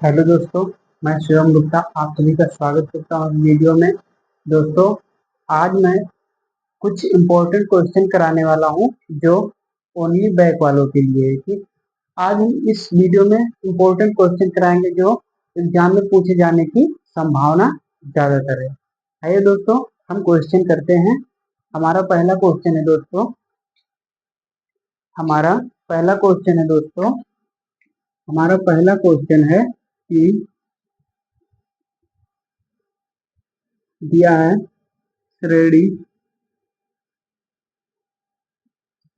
Hello दोस्तों, मैं शिवम गुप्ता आप सभी का स्वागत करता हूँ इस वीडियो में। दोस्तों, आज मैं कुछ इम्पोर्टेंट क्वेश्चन कराने वाला हूँ जो ओनली बैक वालों के लिए है। ठीक, आज हम इस वीडियो में इम्पोर्टेंट क्वेश्चन कराएंगे जो एग्जाम में पूछे जाने की संभावना ज्यादातर है। आइए दोस्तों, हम क्वेश्चन करते हैं। हमारा पहला क्वेश्चन है दोस्तों हमारा पहला क्वेश्चन है दोस्तों हमारा पहला क्वेश्चन है कि दिया है श्रेणी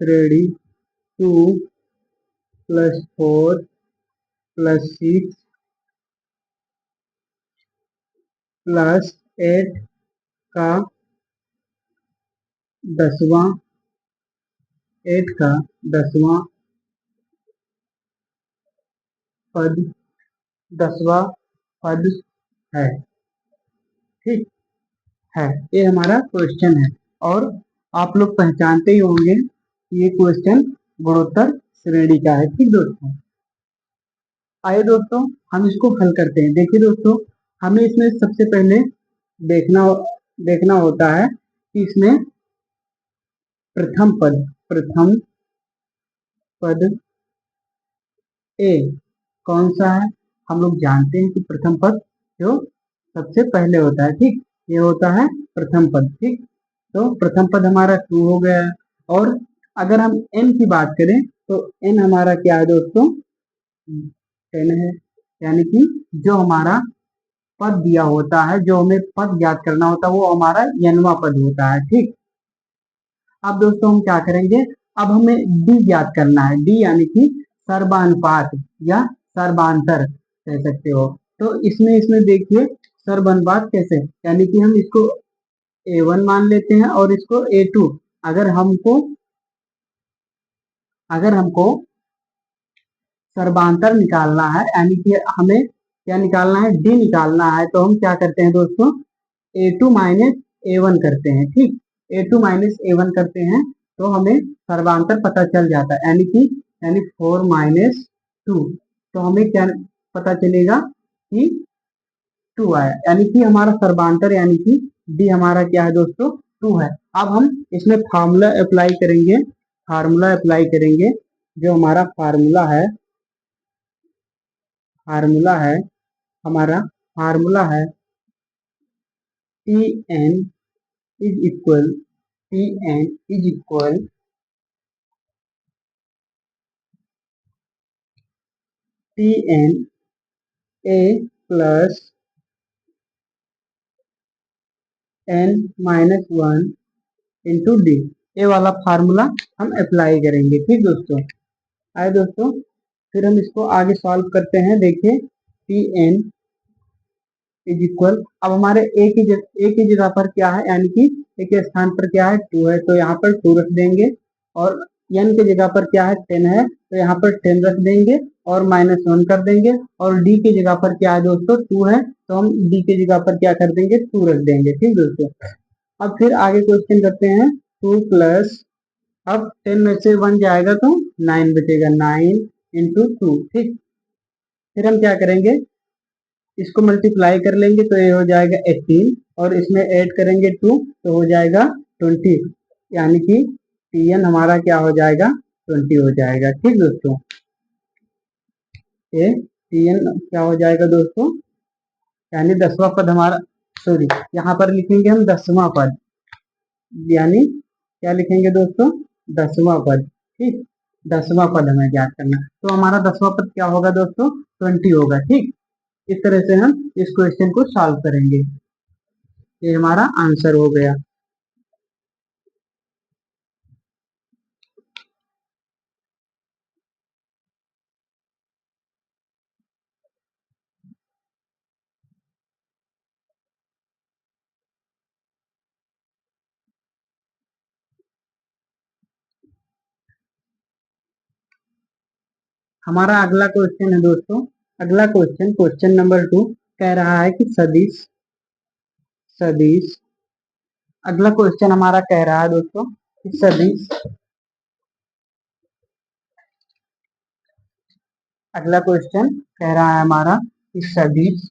श्रेणी 2+4+6+8 का 10वां 8 का 10वां पद 10वां पद है। ठीक है, ये हमारा क्वेश्चन है और आप लोग पहचानते ही होंगे कि ये क्वेश्चन गुणोत्तर श्रेणी का है। ठीक दोस्तों, आइए दोस्तों हम इसको हल करते हैं। देखिए दोस्तों, हमें इसमें सबसे पहले देखना देखना होता है कि इसमें प्रथम पद ए कौन सा है। हम लोग जानते हैं कि प्रथम पद जो सबसे पहले होता है। ठीक, ये होता है प्रथम पद। ठीक, तो प्रथम पद हमारा 2 हो गया है। और अगर हम n की बात करें तो n हमारा क्या है दोस्तों, 10 है। यानी कि जो हमारा पद दिया होता है, जो हमें पद ज्ञात करना होता है, वो हमारा nवां पद होता है। ठीक, अब दोस्तों हम क्या करेंगे, अब हमें डी ज्ञात करना है। डी यानी कि सर्वानुपात या सर्वांतर कह सकते हो। तो इसमें इसमें देखिए सर्वानुपात कैसे, यानी कि हम इसको A1 मान लेते हैं और इसको A2। अगर हमको अगर हमको सर्वांतर निकालना है, यानी कि हमें क्या निकालना है, डी निकालना है, तो हम क्या करते हैं दोस्तों, A2 माइनस A1 करते हैं। ठीक, A2 माइनस A1 करते हैं तो हमें सर्वांतर पता चल जाता है, यानी 4 - 2। तो हमें क्या पता चलेगा कि 2 आया, यानी कि हमारा सर्वांतर यानी कि डी हमारा क्या है दोस्तों, 2 है। अब हम इसमें फार्मूला अप्लाई करेंगे। जो हमारा फार्मूला है हमारा फार्मूला है T N is equal T N A plus n-1 into D. ये वाला फार्मूला हम अप्लाई करेंगे। ठीक दोस्तों, आए दोस्तों फिर हम इसको आगे सॉल्व करते हैं। देखिए टी एन इज इक्वल, अब हमारे ए की जगह पर क्या है, यानी कि ए के स्थान पर क्या है, 2 है, तो यहाँ पर 2 रख देंगे। और एन की जगह पर क्या है, 10 है, तो यहाँ पर 10 रख देंगे और -1 कर देंगे। और डी की जगह पर क्या है दोस्तों, 2 है, तो हम डी की जगह पर क्या कर देंगे, 2 रख देंगे। ठीक दोस्तों, अब फिर आगे क्वेश्चन करते हैं। 2 प्लस, अब 10 में से 1 जाएगा तो 9 बचेगा, 9 इंटू 2। ठीक, फिर हम क्या करेंगे, इसको मल्टीप्लाई कर लेंगे तो ये हो जाएगा 18, और इसमें ऐड करेंगे 2 तो हो जाएगा 20। यानी कि टीएन हमारा क्या हो जाएगा, 20 हो जाएगा। ठीक दोस्तों, ये टीएन क्या हो जाएगा दोस्तों, यानी 10वां पद हमारा, सॉरी यहाँ पर लिखेंगे हम 10वां पद, यानी क्या लिखेंगे दोस्तों, 10वां पद। ठीक, 10वां पद हमें ज्ञात करना, तो हमारा 10वां पद क्या होगा दोस्तों, 20 होगा। ठीक, इस तरह से हम इस क्वेश्चन को सॉल्व करेंगे। ये हमारा आंसर हो गया। हमारा अगला क्वेश्चन है दोस्तों, अगला क्वेश्चन नंबर 2 कह रहा है कि सदिश सदिश अगला क्वेश्चन हमारा कह रहा है दोस्तों कि सदिश अगला क्वेश्चन कह रहा है हमारा सदिश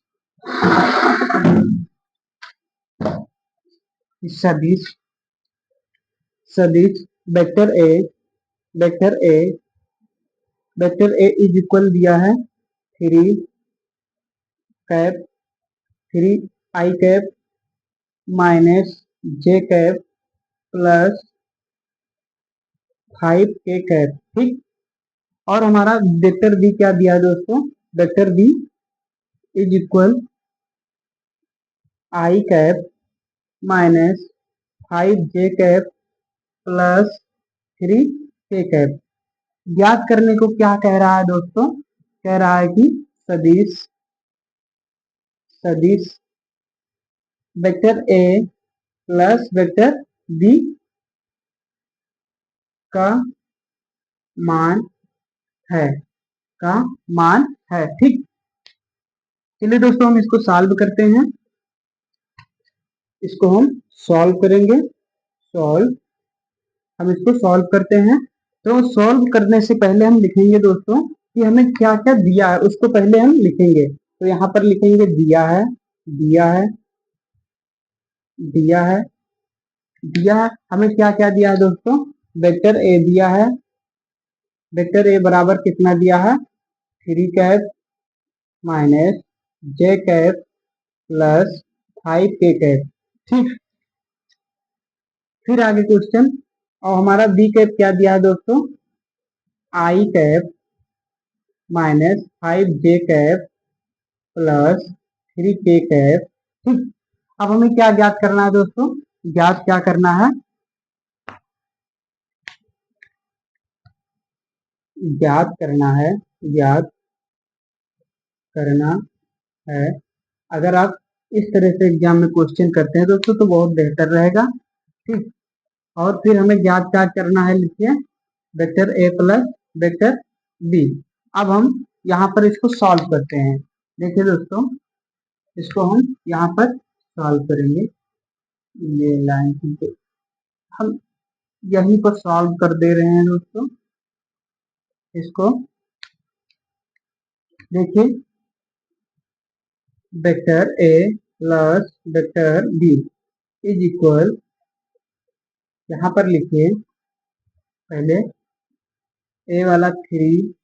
सदिश सदिश vector A vector A vector A is equal दिया है 3 cap 3 i cap minus j cap plus 5k cap. ठीक, और हमारा वेक्टर बी क्या दिया है दोस्तों? Vector B is equal i cap minus 5j cap plus 3k cap. ज्ञात करने को क्या कह रहा है दोस्तों? कह रहा है कि सदिश सदिश vector A plus vector B का मान है का मान है। ठीक, चलिए दोस्तों हम इसको सॉल्व करते हैं। इसको हम सॉल्व करेंगे। सॉल्व हम इसको सॉल्व करते हैं। तो सॉल्व करने से पहले हम लिखेंगे दोस्तों कि हमें क्या क्या दिया है, उसको पहले हम लिखेंगे। तो यहाँ पर लिखेंगे दिया है दिया है दिया है दिया है। हमें क्या क्या दिया है दोस्तों? वेक्टर ए दिया है। वेक्टर ए बराबर कितना दिया है? 3 cap minus j cap plus 5k cap. ठीक, फिर आगे क्वेश्चन। और हमारा बी कैप क्या दिया है दोस्तों? i cap minus 5j cap plus 3k cap. ठीक, अब हमें क्या ज्ञात करना है दोस्तों? ज्ञात क्या करना है? ज्ञात करना है ज्ञात करना है। अगर आप इस तरह से एग्जाम में क्वेश्चन करते हैं दोस्तों तो बहुत बेहतर रहेगा। ठीक, और फिर हमें ज्ञात क्या करना है? लिखिए vector A plus vector B. अब हम यहाँ पर इसको सॉल्व करते हैं। देखिए दोस्तों, इसको हम यहाँ पर सॉल्व करेंगे। ये लाइन हम यहीं पर सॉल्व कर दे रहे हैं दोस्तों। इसको देखिए, vector A plus vector B is equal, यहाँ पर लिखिए पहले ए वाला 3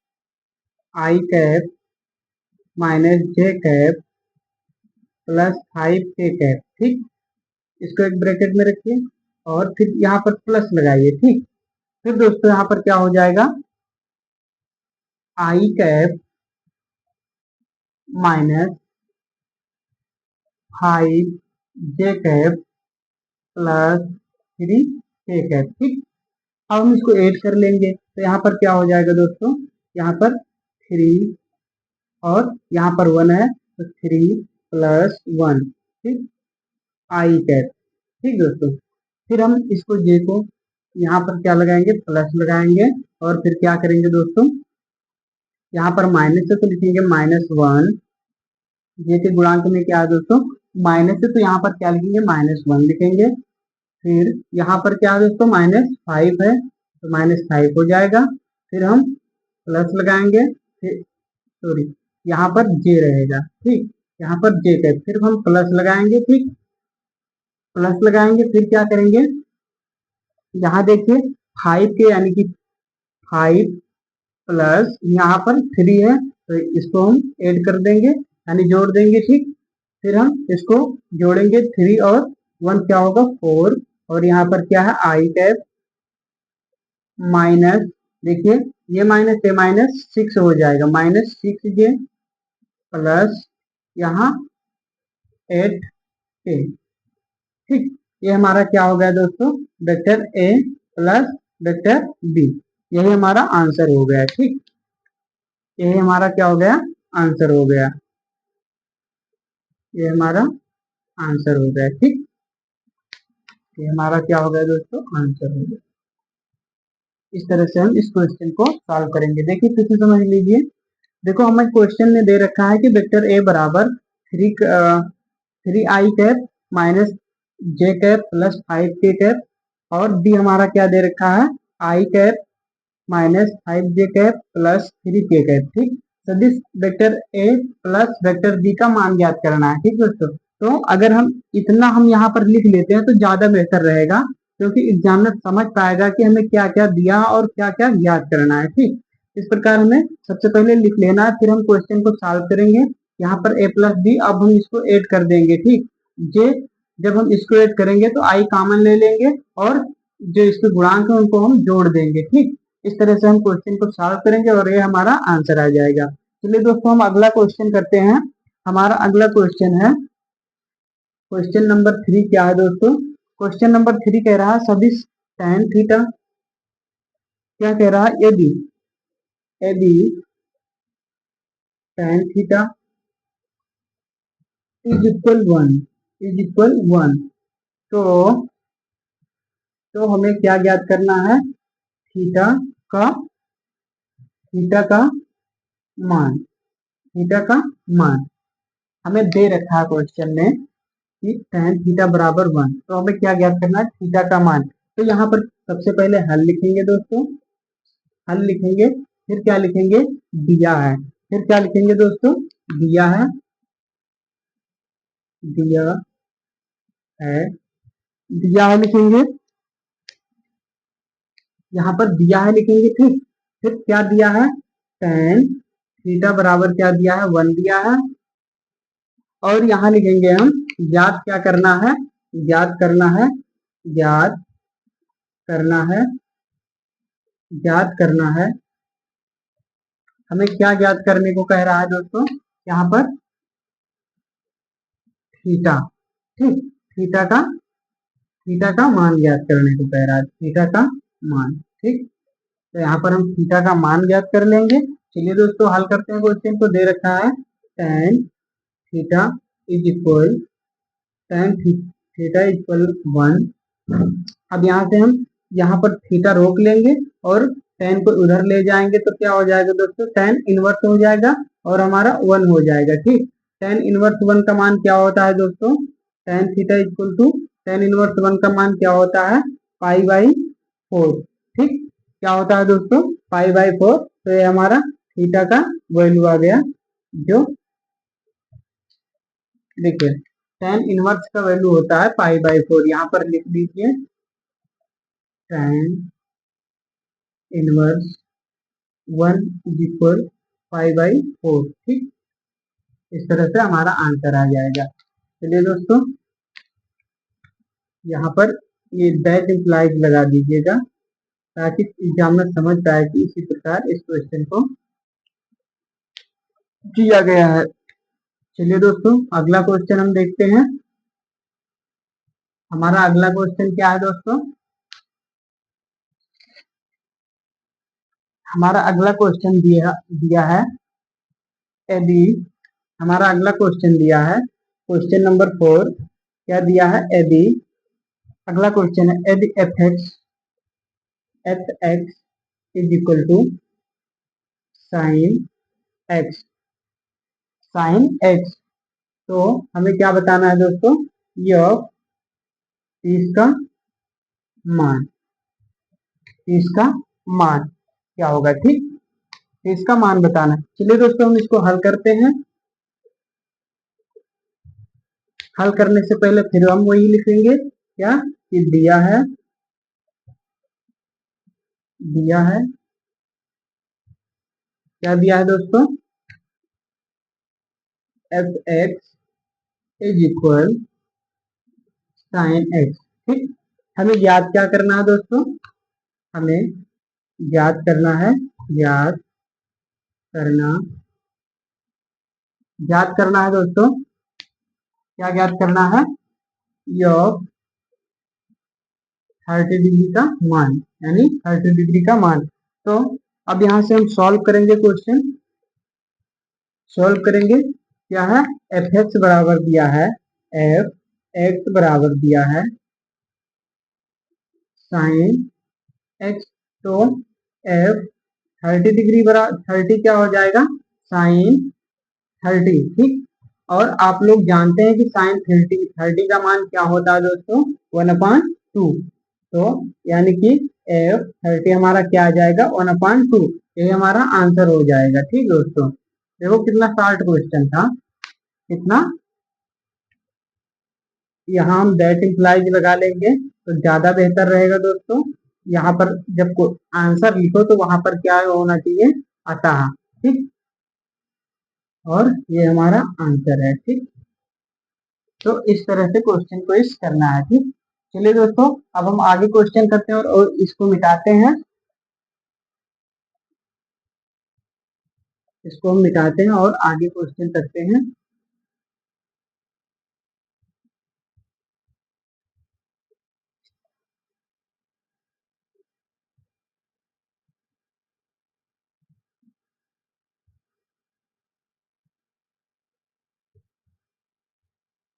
i cap minus j cap plus 5k cap. ठीक, इसको एक ब्रैकेट में रखिए और फिर यहाँ पर प्लस लगाइए। ठीक, फिर दोस्तों यहाँ पर क्या हो जाएगा? i cap minus 5j cap plus 3k cap. ठीक, अब हम इसको ऐड कर लेंगे तो यहाँ पर क्या हो जाएगा दोस्तों? यहाँ पर 3 और यहाँ पर 1 है तो 3 + 1। ठीक, i कैप। ठीक दोस्तों, फिर हम इसको जे को यहाँ पर क्या लगाएंगे? प्लस लगाएंगे और फिर क्या करेंगे दोस्तों? यहाँ पर माइनस है तो लिखेंगे -1। जे के गुणांक में क्या है दोस्तों? माइनस है तो यहाँ पर क्या लिखेंगे? -1 लिखेंगे। फिर यहाँ पर क्या है दोस्तों? -5 है तो -5 हो जाएगा। फिर हम प्लस लगाएंगे, फिर सॉरी यहाँ पर जे रहेगा। ठीक, यहाँ पर जे कैप, फिर हम प्लस लगाएंगे। ठीक, प्लस लगाएंगे फिर क्या करेंगे? यहाँ देखिए 5 के यानी कि 5 प्लस यहाँ पर 3 है तो इसको हम ऐड कर देंगे यानी जोड़ देंगे। ठीक, फिर हम इसको जोड़ेंगे 3 और 1 क्या होगा? 4। और यहाँ पर क्या है? i कैप माइनस, देखिए ये माइनस है -6 हो जाएगा, -6j प्लस यहाँ 8k। ठीक, ये हमारा क्या हो गया दोस्तों? Vector A plus vector B. यही हमारा आंसर हो गया। ठीक, यही हमारा क्या हो गया? आंसर हो गया। ये हमारा आंसर हो गया। ठीक, ये हमारा क्या हो गया दोस्तों? आंसर हो गया। इस तरह से हम इस क्वेश्चन को सॉल्व करेंगे। देखिए फिर से समझ लीजिए। देखो हमें क्वेश्चन में दे रखा है कि वेक्टर ए बराबर 3i cap minus j cap plus 5k cap, और बी हमारा क्या दे रखा है? i cap minus 5j cap plus 3k cap. ठीक, सदिश vector A plus vector B का मान ज्ञात करना है। ठीक दोस्तों, तो अगर हम इतना हम यहाँ पर लिख लेते हैं तो ज्यादा बेहतर रहेगा, क्योंकि एग्जामिनर समझ पाएगा कि हमें क्या क्या दिया और क्या क्या ज्ञात करना है। ठीक, इस प्रकार हमें सबसे पहले लिख लेना है, फिर हम क्वेश्चन को सॉल्व करेंगे। यहाँ पर ए प्लस बी, अब हम इसको ऐड कर देंगे। ठीक, जे जब हम इसको ऐड करेंगे तो आई कॉमन ले लेंगे और जो इसके गुणांक है उनको हम जोड़ देंगे। ठीक, इस तरह से हम क्वेश्चन को सॉल्व करेंगे और ये हमारा आंसर आ जाएगा। चलिए दोस्तों, हम अगला क्वेश्चन करते हैं। हमारा अगला क्वेश्चन है क्वेश्चन नंबर 3। क्या है दोस्तों? क्वेश्चन नंबर 3 कह रहा है सदिश tan थीटा, क्या कह रहा है, यदि यदि tan theta is equal one, तो हमें क्या ज्ञात करना है, थीटा का थीटा का मान थीटा का मान हमें दे रखा है क्वेश्चन में कि tan थीटा बराबर 1, तो हमें क्या ज्ञात करना है, थीटा का मान। तो यहाँ पर सबसे पहले हल लिखेंगे दोस्तों, हल लिखेंगे, फिर क्या लिखेंगे, दिया है, फिर क्या लिखेंगे दोस्तों, दिया है दिया है दिया है लिखेंगे, यहाँ पर दिया है लिखेंगे। ठीक, फिर क्या दिया है, tan थीटा बराबर क्या दिया है, 1 दिया है, और यहाँ लिखेंगे हम ज्ञात क्या करना है, ज्ञात करना है ज्ञात करना है ज्ञात करना है हमें क्या ज्ञात करने को कह रहा है दोस्तों, यहाँ पर थीटा। ठीक, थीटा का मान ज्ञात करने को कह रहा है, थीटा का मान। ठीक, तो यहाँ पर हम थीटा का मान ज्ञात कर लेंगे। चलिए दोस्तों, हल करते हैं। क्वेश्चन को दे रखा है tan theta is equal tan theta equal 1। अब यहाँ से हम यहाँ पर थीटा रोक लेंगे और tan को उधर ले जाएंगे, तो क्या हो जाएगा दोस्तों, tan इनवर्स हो जाएगा और हमारा 1 हो जाएगा। ठीक, tan इनवर्स 1 का मान क्या होता है दोस्तों, tan theta equal to tan inverse 1 का मान क्या होता है, पाई बाई 4। ठीक, क्या होता है दोस्तों, पाई बाई 4। तो ये हमारा थीटा का वैल्यू आ गया, जो देखिए tan इनवर्स का वैल्यू होता है पाई बाई 4। यहाँ पर लिख दीजिए tan inverse 1 is equal pi by 4। ठीक, इस तरह से हमारा आंसर आ जाएगा। चलिए दोस्तों, यहाँ पर ये दैट इम्प्लाइज लगा दीजिएगा, ताकि एग्जामिनर समझ पाए कि इसी प्रकार इस क्वेश्चन को किया गया है। चलिए दोस्तों, अगला क्वेश्चन हम देखते हैं। हमारा अगला क्वेश्चन क्या है दोस्तों, हमारा अगला क्वेश्चन दिया है यदि हमारा अगला क्वेश्चन दिया है क्वेश्चन नंबर 4। क्या दिया है, यदि अगला क्वेश्चन है यदि F X is equal to sine X, तो हमें क्या बताना है दोस्तों, यह इसका मान इसका मान क्या होगा। ठीक, इसका मान बताना है। चलिए दोस्तों, हम इसको हल करते हैं। हल करने से पहले फिर हम वही लिखेंगे, क्या कि दिया है क्या दिया है दोस्तों, F X is equal sine x. ठीक, हमें ज्ञात क्या करना है दोस्तों, हमें ज्ञात करना है ज्ञात करना ज्ञात करना है दोस्तों, क्या ज्ञात करना है, यह 30 डिग्री का मान, यानी 30 डिग्री का मान। तो अब यहाँ से हम सॉल्व करेंगे, क्वेश्चन सॉल्व करेंगे। क्या है, एफ एक्स बराबर दिया है एफ एक्स बराबर दिया है साइन एक्स, तो एफ 30 डिग्री बराबर 30 क्या हो जाएगा, साइन 30। ठीक, और आप लोग जानते हैं कि साइन 30 का मान क्या होता है दोस्तों, 1/2। तो यानी कि एफ 30 हमारा क्या आ जाएगा, 1/2। ये हमारा आंसर हो जाएगा। ठीक दोस्तों, देखो कितना शार्ट क्वेश्चन था, कितना। यहाँ हम दैट इम्प्लाइज लगा लेंगे तो ज्यादा बेहतर रहेगा दोस्तों। यहाँ पर जब आंसर लिखो तो वहां पर क्या होना चाहिए, अतः। ठीक, और ये हमारा आंसर है। ठीक, तो इस तरह से क्वेश्चन को इस करना है। ठीक, चलिए दोस्तों, अब हम आगे क्वेश्चन करते हैं और इसको मिटाते हैं। इसको हम मिटाते हैं और आगे क्वेश्चन करते हैं।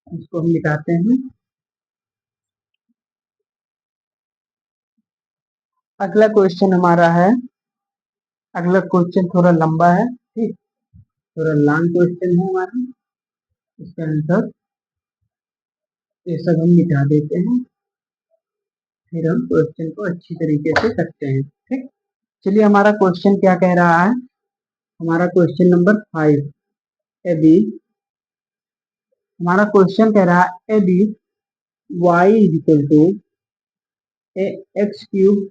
इसको हम मिटाते हैं। अगला क्वेश्चन हमारा है, अगला क्वेश्चन थोड़ा लंबा है। ठीक, थोड़ा लॉन्ग क्वेश्चन है हमारा। इसका आंसर ये सब हम मिटा देते हैं, फिर हम क्वेश्चन को अच्छी तरीके से करते हैं। ठीक, चलिए हमारा क्वेश्चन क्या कह रहा है। हमारा क्वेश्चन नंबर 5, ए बी। हमारा क्वेश्चन कह रहा है A B Y is equal to A X cube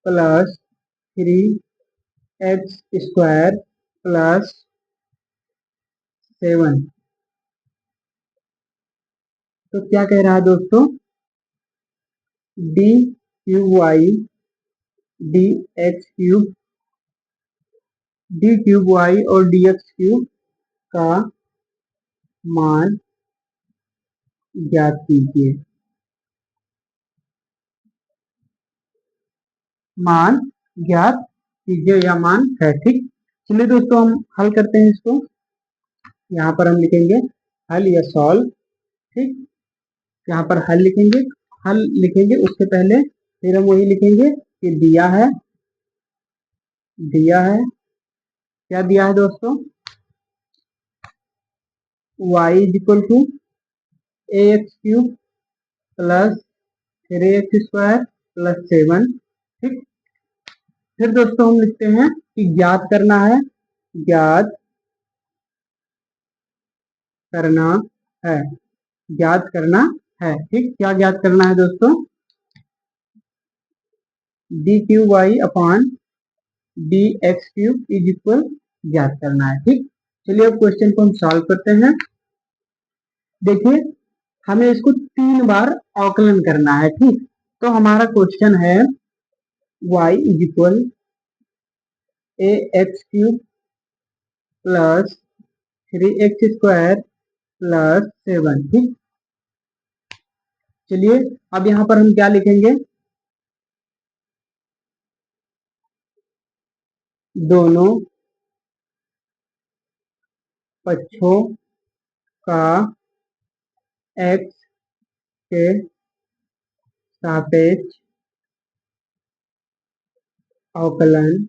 plus 3x square plus 7। तो क्या कह रहा है दोस्तों, D cube Y D X cube D cube Y और डी एक्स क्यूब का मान ज्ञात कीजिए। मान ज्ञात कीजिए या मान है। ठीक, चलिए दोस्तों हम हल करते हैं इसको। यहाँ पर हम लिखेंगे हल या सॉल्व। ठीक, यहाँ पर हल लिखेंगे। हल लिखेंगे उससे पहले फिर हम वही लिखेंगे कि दिया है, दिया है। क्या दिया है दोस्तों, y is equal to A X cube plus 3x square plus 7। ठीक, फिर दोस्तों हम लिखते हैं कि ज्ञात करना है, ज्ञात करना है, ज्ञात करना है। ठीक, क्या ज्ञात करना है दोस्तों, D Q Y upon D X cube is equal ज्ञात करना है। ठीक, चलिए अब क्वेश्चन को हम सॉल्व करते हैं। देखिए हमें इसको 3 बार अवकलन करना है। ठीक, तो हमारा क्वेश्चन है y is equal A X cube plus 3x square plus 7। ठीक, चलिए अब यहाँ पर हम क्या लिखेंगे, दोनों पक्षों का x के सापेक्ष अवकलन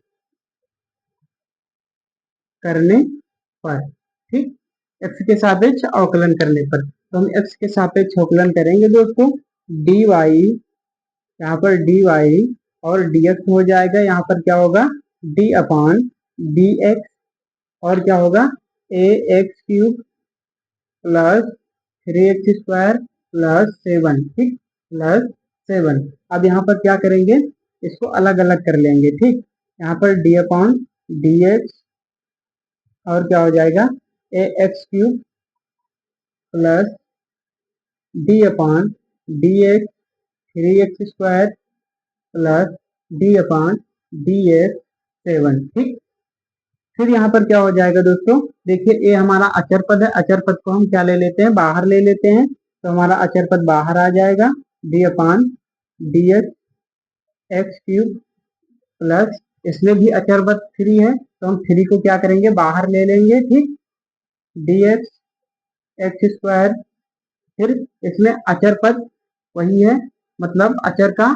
करने पर। ठीक, x के सापेक्ष अवकलन करने पर, तो हम x के सापेक्ष अवकलन करेंगे दोस्तों। dy, यहाँ पर dy और dx हो जाएगा। यहाँ पर क्या होगा, d अपॉन dx, और क्या होगा A X cube plus 3x square plus 7। ठीक, प्लस 7। अब यहाँ पर क्या करेंगे, इसको अलग अलग कर लेंगे। ठीक, यहाँ पर d अपॉन डी एक्स और क्या हो जाएगा A X cube plus D upon D X 3x square plus D upon D X 7। ठीक, फिर यहाँ पर क्या हो जाएगा दोस्तों, देखिए ये हमारा अचर पद है। अचर पद को हम क्या ले लेते हैं, बाहर ले लेते हैं। तो हमारा अचर पद बाहर आ जाएगा, D upon D X X cube plus, इसमें भी अचर पद 3 है तो हम 3 को क्या करेंगे, बाहर ले लेंगे। ठीक, डी एक्स एक्स स्क्वायर, फिर इसमें अचर पद वही है, मतलब अचर का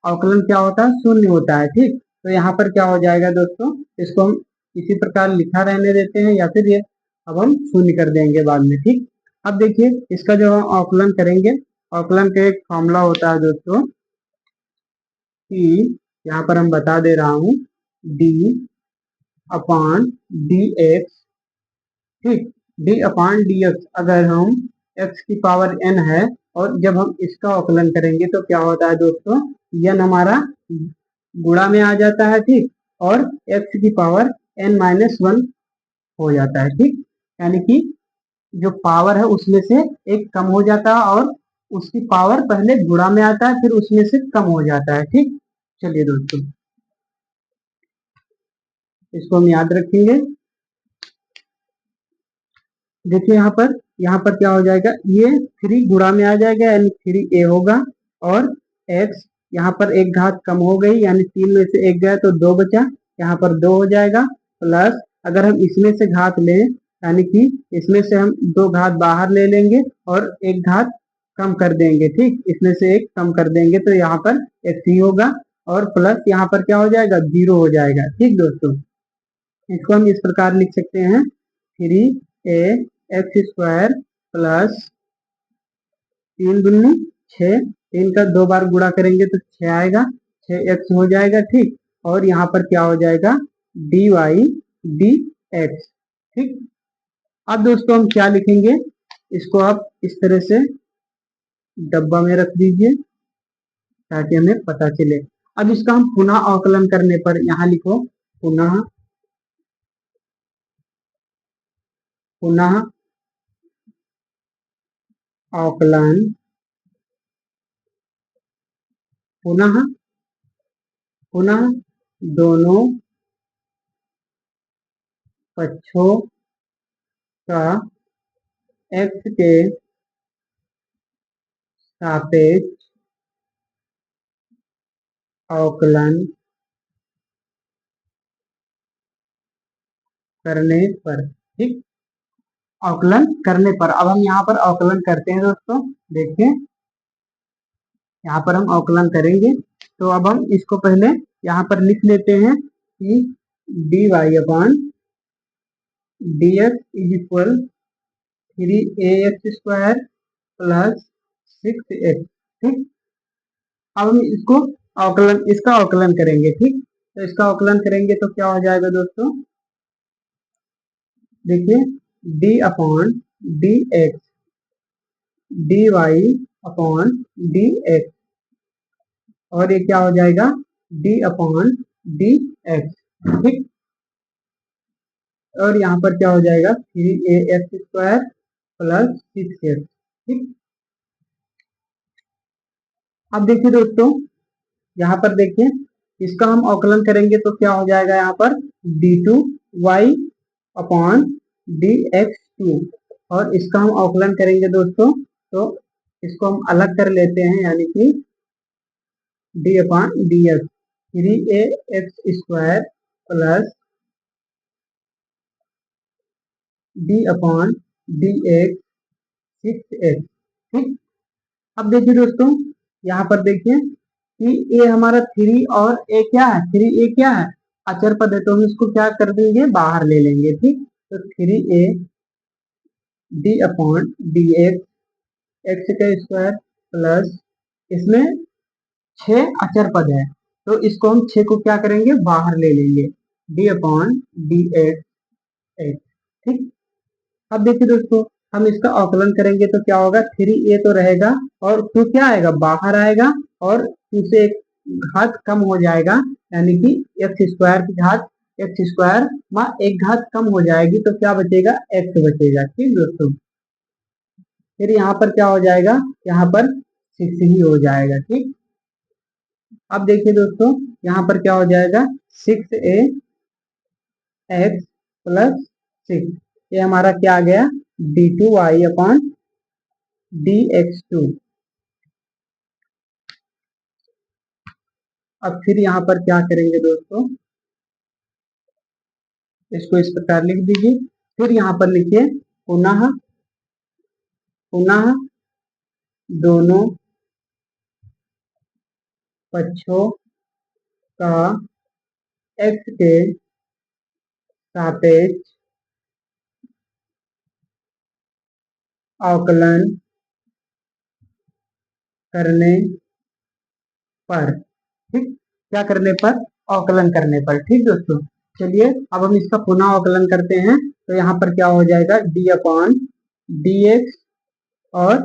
अवकलन क्या होता है, शून्य होता है। ठीक, तो यहाँ पर क्या हो जाएगा दोस्तों, इसको हम इसी प्रकार लिखा रहने देते हैं या फिर ये अब हम शून्य कर देंगे बाद में। ठीक, अब देखिए इसका जो हम अवकलन करेंगे, अवकलन का एक फॉर्मूला होता है दोस्तों कि यहाँ पर हम बता दे रहा हूँ, डी अपॉन डी एक्स, ठीक, डी अपॉन डी एक्स। अगर हम एक्स की पावर एन है और जब हम इसका अवकलन करेंगे तो क्या होता है दोस्तों, एन हमारा गुणा में आ जाता है, ठीक, और एक्स की पावर एन माइनस वन हो जाता है, ठीक, यानी कि जो पावर है उसमें से एक कम हो जाता है और उसकी पावर पहले गुणा में आता है फिर उसमें से कम हो जाता है, ठीक। चलिए दोस्तों इसको हम याद रखेंगे। देखिए यहाँ पर क्या हो जाएगा, ये थ्री गुणा में आ जाएगा यानी थ्री ए होगा, और एक्स यहाँ पर एक घात कम हो गई यानी तीन में से एक गया तो दो बचा, यहाँ पर दो हो जाएगा, प्लस अगर हम इसमें से घात लें यानी कि इसमें से हम दो घात बाहर ले लेंगे और एक घात कम कर देंगे, ठीक, इसमें से एक कम कर देंगे तो यहाँ पर एक्स ही होगा, और प्लस यहाँ पर क्या हो जाएगा, जीरो हो जाएगा, ठीक दोस्तों। इसको हम इस प्रकार लिख सकते हैं, three A X square plus तीन दूनी छः, तीन का दो बार गुणा करेंगे तो छः आएगा, छः एक्स हो जाएगा, ठीक, और यहाँ पर क्या हो जाएगा, डी वाई डी एक्स, ठीक। अब दोस्तों हम क्या लिखेंगे, इसको आप इस तरह से डब्बा में रख दीजिए ताकि हमें पता चले। अब इसका हम पुनः अवकलन करने पर यहाँ लिखो, पुनः पुनः अवकलन, पुनः पुनः दोनों पक्षों का एक्स के सापेक्ष अवकलन करने पर, ठीक, अवकलन करने पर। अब हम यहाँ पर अवकलन करते हैं दोस्तों, देखिए यहाँ पर हम अवकलन करेंगे तो अब हम इसको पहले यहाँ पर लिख लेते हैं कि D Y upon D X is equal three A X square plus six X, ठीक। अब हम इसको अवकलन, इसका अवकलन करेंगे, ठीक, तो इसका अवकलन करेंगे तो क्या हो जाएगा दोस्तों, देखिए D upon D X D Y upon D X, और ये क्या हो जाएगा, डी अपॉन डी एक्स, ठीक, और यहाँ पर क्या हो जाएगा, three A X square plus six X, ठीक। अब देखिए दोस्तों यहाँ पर देखिए इसका हम अवकलन करेंगे तो क्या हो जाएगा, यहाँ पर D two Y upon D X two, और इसका हम अवकलन करेंगे दोस्तों तो इसको हम अलग कर लेते हैं यानी कि D upon D X, three A X square plus D upon D X six X, ठीक। अब देखिए दोस्तों यहाँ पर देखिए कि ए हमारा थ्री और ए क्या है, थ्री ए क्या है, अचर पद है, तो हम इसको क्या कर देंगे, बाहर ले लेंगे, ठीक, तो थ्री ए D upon D X x का स्क्वायर प्लस इसमें छह अचर पद है तो इसको हम छह को क्या करेंगे, बाहर ले लेंगे, D upon D X x, ठीक। अब देखिए दोस्तों हम इसका अवकलन करेंगे तो क्या होगा, थ्री ए तो रहेगा और टू क्या आएगा, बाहर आएगा, और टू से एक घात कम हो जाएगा यानी कि एक्स स्क्वायर की घात एक्स स्क्वायर में एक घात कम हो जाएगी तो क्या बचेगा, एक्स बचेगा, ठीक दोस्तों। फिर यहाँ पर क्या हो जाएगा, यहाँ पर सिक्स ही हो जाएगा, ठीक। अब देखिए दोस्तों यहाँ पर क्या हो जाएगा, six A X plus six, ये हमारा क्या आ गया, D two Y upon D X two. अब फिर यहाँ पर क्या करेंगे दोस्तों, इसको इस प्रकार लिख दीजिए, फिर यहाँ पर लिखिए पुनः पुनः दोनों पक्षों का एक्स के सापेक्ष अवकलन करने पर, ठीक, क्या करने पर, अवकलन करने पर, ठीक दोस्तों। चलिए अब हम इसका पुनः अवकलन करते हैं, तो यहाँ पर क्या हो जाएगा, डी अपॉन डी एक्स और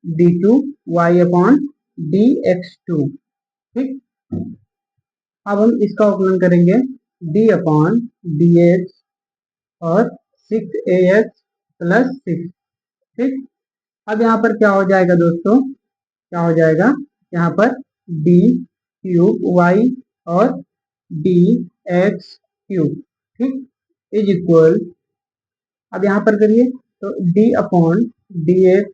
D two Y upon D X two. ठीक, अब हम इसका अवकलन करेंगे, डी अपॉन डी एक्स और six A X plus six. ठीक, अब यहाँ पर क्या हो जाएगा दोस्तों, क्या हो जाएगा, यहाँ पर डी क्यूब वाई और डी एक्स क्यूब, ठीक, इज इक्वल, अब यहाँ पर करिए तो D upon D X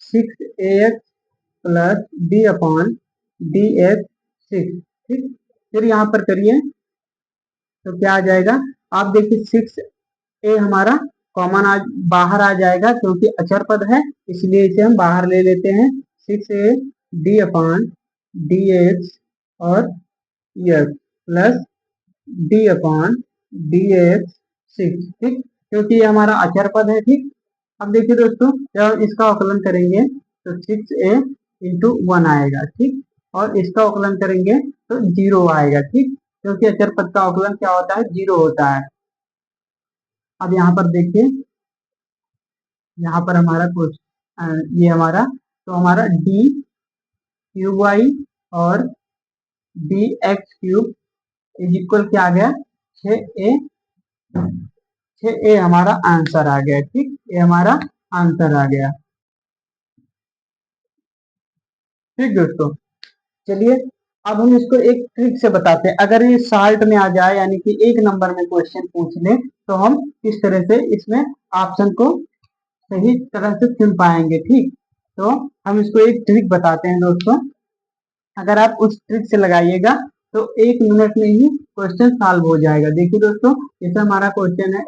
six A X plus D upon D X six. ठीक, फिर यहाँ पर करिए तो क्या आ जाएगा, आप देखिए सिक्स ए हमारा कॉमन बाहर आ जाएगा, क्योंकि अचर पद है इसलिए इसे हम बाहर ले लेते हैं। Six A D upon D X और X plus D upon D X six. ठीक, क्योंकि ये हमारा अचर पद है। ठीक, अब देखिए दोस्तों जब हम इसका अवकलन करेंगे तो सिक्स ए इंटू वन आएगा। ठीक, और इसका अवकलन करेंगे तो जीरो आएगा। ठीक, क्योंकि अचर पद का अवकलन क्या होता है, जीरो होता है। अब यहाँ पर देखिए, यहाँ पर हमारा कुछ ये हमारा, तो हमारा डी क्यूब वाई और D X cube is equal क्या आ गया, 6a, 6a हमारा आंसर आ गया। ठीक, ये हमारा आंसर आ गया। ठीक दोस्तों, चलिए अब हम इसको एक ट्रिक से बताते हैं। अगर ये शार्ट में आ जाए यानी कि एक नंबर में क्वेश्चन पूछ ले तो हम किस तरह से इसमें ऑप्शन को सही तरह से चुन पाएंगे। ठीक, तो हम इसको एक ट्रिक बताते हैं दोस्तों, अगर आप उस ट्रिक से लगाइएगा तो एक मिनट में ही क्वेश्चन सॉल्व हो जाएगा। देखिए दोस्तों, जैसे हमारा क्वेश्चन है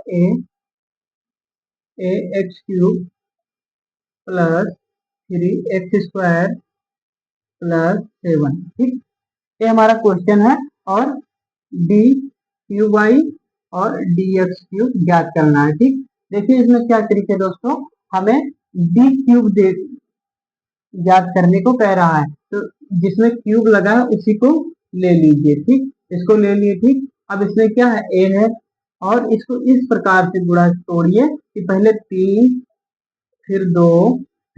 A X cube plus three X square plus seven. ठीक, ये हमारा क्वेश्चन है और डी क्यूब वाई और डी एक्स क्यूब ज्ञात करना है। ठीक, देखिए इसमें क्या ट्रिक है दोस्तों, हमें डी क्यूब दे ज्ञात करने को कह रहा है, तो जिसमें क्यूब लगा है उसी को ले लीजिए। ठीक, इसको ले लिए। ठीक, अब इसमें क्या है, ए है और इसको इस प्रकार से गुणा तोड़िए कि पहले तीन फिर दो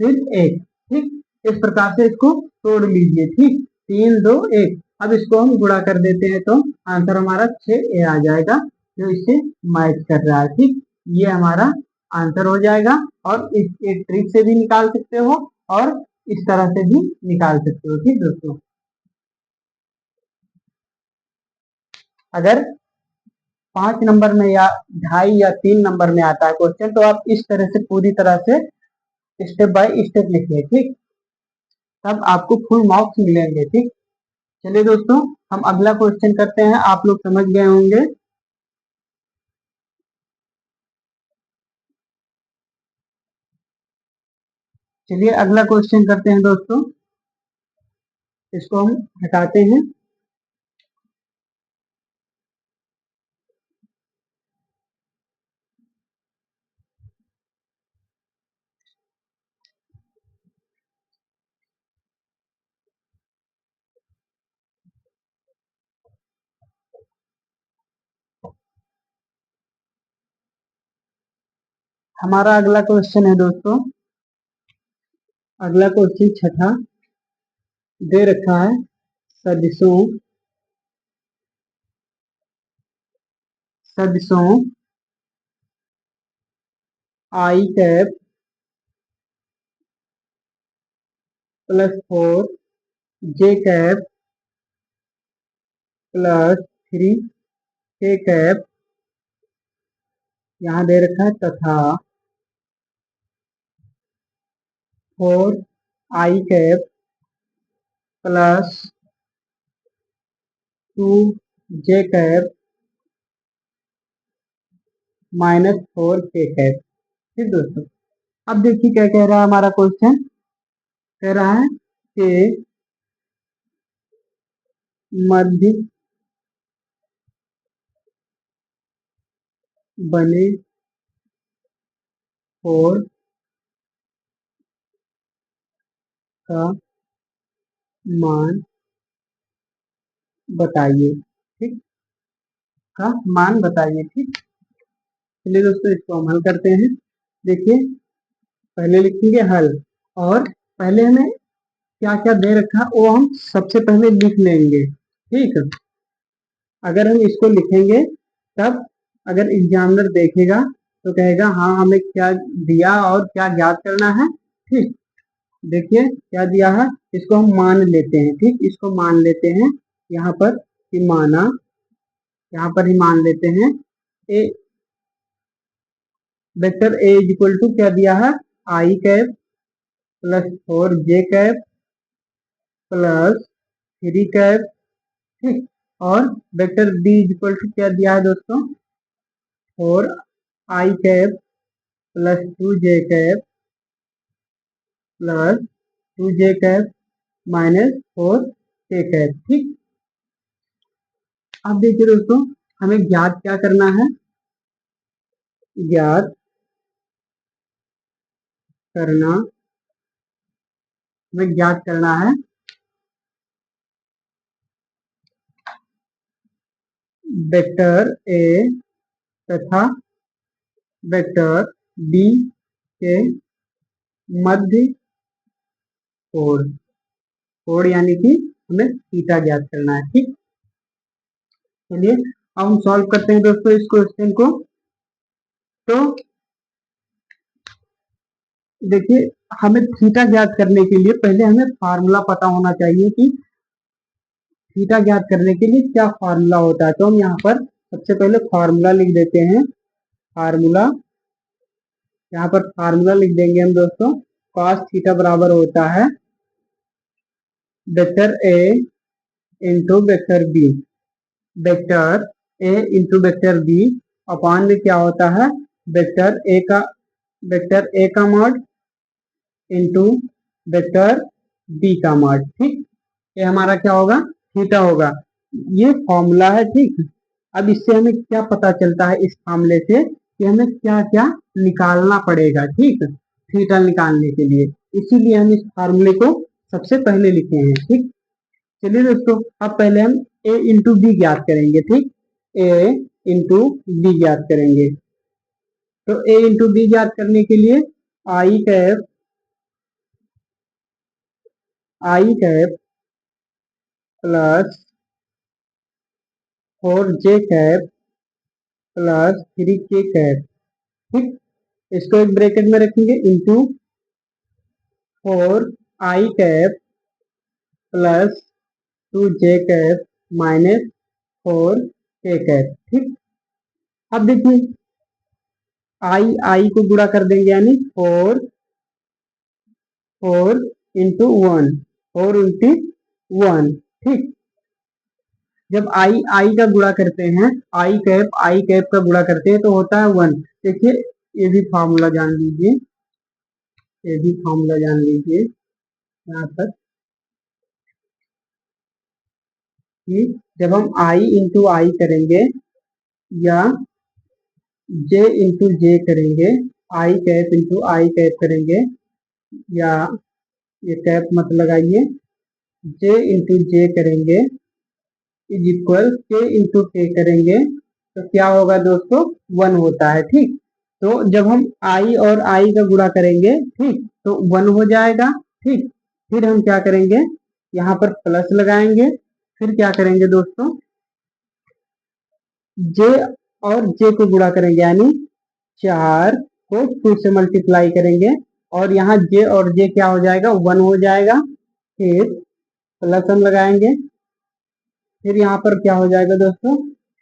फिर एक। ठीक, इस प्रकार से इसको तोड़ लीजिए। ठीक, तीन दो एक, अब इसको हम गुणा कर देते हैं तो आंसर हमारा 6a आ जाएगा, जो इससे मैच कर रहा है। ठीक, ये हमारा आंसर हो जाएगा, और इस एक ट्रिक से भी निकाल सकते हो और इस तरह से भी निकाल सकते हो। ठीक दोस्तों, अगर 5 नंबर में या ढाई या 3 नंबर में आता है क्वेश्चन तो आप इस तरह से पूरी तरह से स्टेप बाय स्टेप लिखिए। ठीक, तब आपको फुल मार्क्स मिलेंगे। ठीक, चलिए दोस्तों हम अगला क्वेश्चन करते हैं, आप लोग समझ गए होंगे। चलिए अगला क्वेश्चन करते हैं दोस्तों, इसको हम हटाते हैं। हमारा अगला क्वेश्चन है दोस्तों, अगला क्वेश्चन छठा दे रखा है, सदिशों सदिशों I cap plus four J cap plus three K cap यहाँ दे रखा है, तथा four I cap plus two J cap minus four K cap. ठीक दोस्तों, अब देखिए क्या कह रहा है हमारा क्वेश्चन, कह रहा है कि मध्य बने फोर का मान बताइए। ठीक, का मान बताइए। ठीक, चलिए दोस्तों इसको हम हल करते हैं। देखिए पहले लिखेंगे हल, और पहले हमें क्या क्या दे रखा है वो हम सबसे पहले लिख लेंगे। ठीक, अगर हम इसको लिखेंगे तब अगर एग्जामिनर देखेगा तो कहेगा हाँ हमें क्या दिया और क्या ज्ञात करना है। ठीक, देखिए क्या दिया है, इसको हम मान लेते हैं। ठीक, इसको मान लेते हैं यहाँ पर कि माना, यहाँ पर ही मान लेते हैं A, vector A is equal to क्या दिया है, I cap plus 4 J cap plus 3 cap. ठीक, और vector B is equal to क्या दिया है दोस्तों, 4 I cap plus 2 J cap plus 2 J cap minus 4 K cap. ठीक, अब देखिए दोस्तों हमें ज्ञात क्या करना है, ज्ञात करना, हमें ज्ञात करना है वेक्टर ए तथा वेक्टर बी के मध्य कोण, कोण यानी कि हमें थीटा ज्ञात करना है। ठीक, चलिए अब हम सॉल्व करते हैं दोस्तों इस क्वेश्चन को। तो देखिए हमें थीटा ज्ञात करने के लिए पहले हमें फार्मूला पता होना चाहिए कि थीटा ज्ञात करने के लिए क्या फार्मूला होता है। तो हम यहाँ पर सबसे पहले फार्मूला लिख देते हैं। फार्मूला, यहाँ पर फार्मूला लिख देंगे हम दोस्तों, cos थीटा बराबर होता है vector A into vector B, vector A into vector B upon में क्या होता है, वेक्टर ए का मॉड इंटू वेक्टर बी का मॉड। ठीक, ये हमारा क्या होगा, थीटा होगा। ये फॉर्मूला है। ठीक, अब इससे हमें क्या पता चलता है, इस फार्मूले से कि हमें क्या क्या निकालना पड़ेगा। ठीक, थीटा निकालने के लिए, इसीलिए हम इस फार्मूले को सबसे पहले लिखे हैं। ठीक, चलिए दोस्तों अब पहले हम ए इंटू बी ज्ञात करेंगे। ठीक, ए इंटू बी ज्ञात करेंगे। तो ए इंटू बी ज्ञात करने के लिए आई cap plus 4 J cap plus 3 के कैप। ठीक, इसको एक ब्रैकेट में रखेंगे into 4 I cap plus 2 J cap minus 4 K cap. ठीक, अब देखिए आई आई को गुणा कर देंगे यानी 4 4 इंटू 1, 4 इंटू 1। ठीक, जब आई आई का गुणा करते हैं, आई कैप का गुणा करते हैं तो होता है 1। देखिए ये भी फार्मूला जान लीजिए, ये भी फार्मूला जान लीजिए यहाँ पर कि जब हम आई इंटू आई करेंगे या जे इंटू जे करेंगे, आई कैप इंटू आई कैप करेंगे, या ये कैप मत लगाइए, जे इंटू जे करेंगे इज इक्वल के इंटू के करेंगे तो क्या होगा दोस्तों, 1 होता है। ठीक, तो जब हम आई और आई का गुणा करेंगे, ठीक, तो 1 हो जाएगा। ठीक, फिर हम क्या करेंगे, यहाँ पर प्लस लगाएंगे, फिर क्या करेंगे दोस्तों, जे और जे को गुणा करेंगे यानी 4 को 2 से मल्टीप्लाई करेंगे और यहाँ जे और जे क्या हो जाएगा, 1 हो जाएगा। फिर प्लस हम लगाएंगे, फिर यहाँ पर क्या हो जाएगा दोस्तों,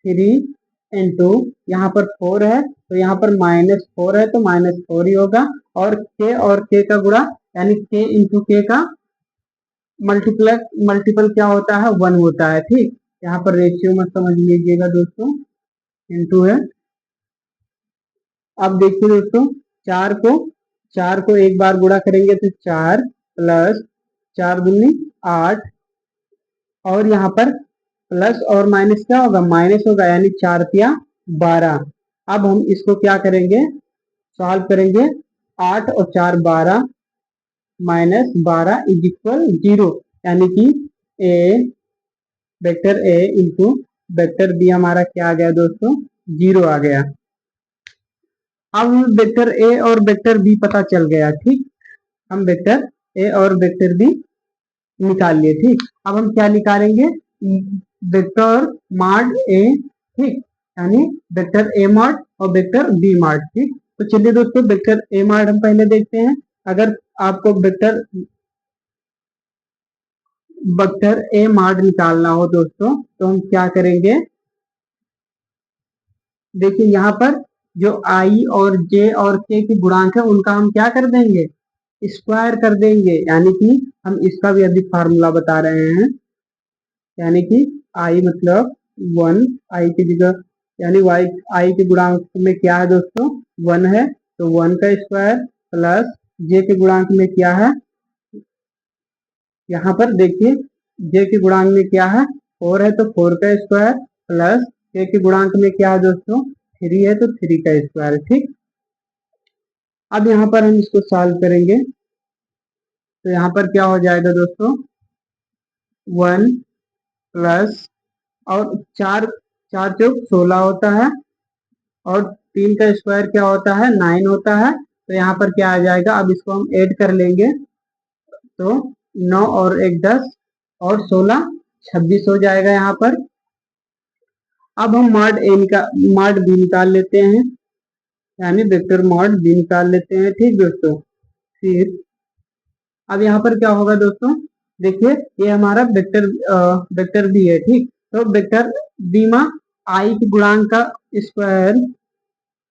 3 इंटू यहाँ पर 4 है तो यहाँ पर -4 है तो -4 ही होगा। और के का गुणा यानी के इंटू के का मल्टीपल क्या होता है, 1 होता है। ठीक, यहाँ पर रेशियो मत समझ लीजिएगा दोस्तों, इंटू है। अब देखिए दोस्तों 4 को एक बार गुणा करेंगे तो 4 प्लस 4 दूनी 8, और यहाँ पर प्लस और माइनस क्या होगा, माइनस होगा यानी 4 तिया 12। अब हम इसको क्या करेंगे, सॉल्व करेंगे, 8 और 4 12 -12 इज इक्वल 0, यानी कि A vector A into vector B हमारा क्या आ गया दोस्तों, 0 आ गया। अब हमें वेक्टर ए और वेक्टर बी पता चल गया, ठीक। हम वेक्टर ए और वेक्टर बी निकाल लिए, ठीक। अब हम क्या निकालेंगे, वेक्टर मॉड ए, ठीक, यानी वेक्टर ए मॉड और वेक्टर बी मॉड, ठीक। तो चलिए दोस्तों वेक्टर ए मॉड हम पहले देखते हैं। अगर आपको वेक्टर वेक्टर ए मॉड निकालना हो दोस्तों तो हम क्या करेंगे, देखिए यहाँ पर जो आई और जे और के की गुणांक है उनका हम क्या कर देंगे, स्क्वायर कर देंगे। यानी कि हम इसका भी अभी फार्मूला बता रहे हैं, यानी कि आई मतलब 1, आई की जगह यानी वाई, आई के गुणांक में क्या है दोस्तों, 1 है, तो 1 का स्क्वायर प्लस जे के गुणांक में क्या है, यहाँ पर देखिए जे के गुणांक में क्या है, 4 है, तो 4 का स्क्वायर प्लस के के गुणांक में क्या है दोस्तों, 3 है, तो 3 का स्क्वायर, ठीक। अब यहाँ पर हम इसको सॉल्व करेंगे तो यहाँ पर क्या हो जाएगा दोस्तों, 1 प्लस और 4, 4 चौक 16 होता है, और 3 का स्क्वायर क्या होता है, 9 होता है। तो यहाँ पर क्या आ जाएगा, अब इसको हम ऐड कर लेंगे तो 9 और 1 10 और 16 26 हो जाएगा यहाँ पर। अब हम मॉड बी निकाल लेते हैं, यानी वेक्टर मॉड बी निकाल लेते हैं, ठीक दोस्तों। फिर अब यहाँ पर क्या होगा दोस्तों, देखिए ये हमारा वेक्टर बी है, ठीक। तो वेक्टर बी में आई के गुणांक का स्क्वायर,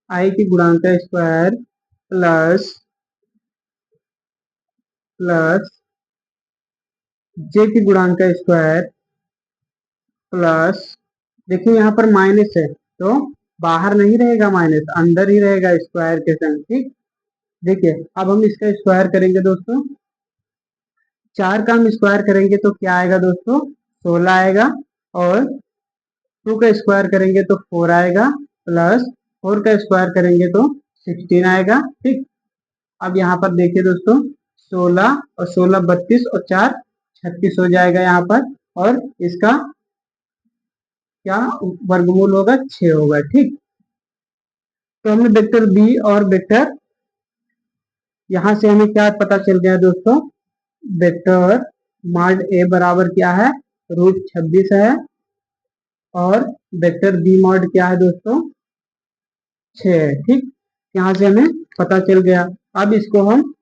आई के गुणांक का स्क्वायर प्लस प्लस जे के गुणांक का स्क्वायर प्लस, देखिए यहाँ पर माइनस है तो बाहर नहीं रहेगा माइनस, अंदर ही रहेगा स्क्वायर के संग, ठीक। देखिए अब हम इसका स्क्वायर करेंगे दोस्तों, 4 का हम स्क्वायर करेंगे तो क्या आएगा दोस्तों, 16 आएगा, और 2 का स्क्वायर करेंगे तो 4 आएगा, प्लस 4 का स्क्वायर करेंगे तो 16 आएगा, ठीक। अब यहाँ पर देखिए दोस्तों 16 और 16 32 और 4 36 हो जाएगा यहाँ पर, और इसका क्या वर्गमूल होगा, 6 होगा, ठीक। तो हमने वेक्टर बी और वेक्टर, यहाँ से हमें क्या पता चल गया दोस्तों, वेक्टर मॉड ए बराबर क्या है, √26 है, और वेक्टर बी मॉड क्या है दोस्तों, 6 है, ठीक। यहाँ से हमें पता चल गया। अब इसको हम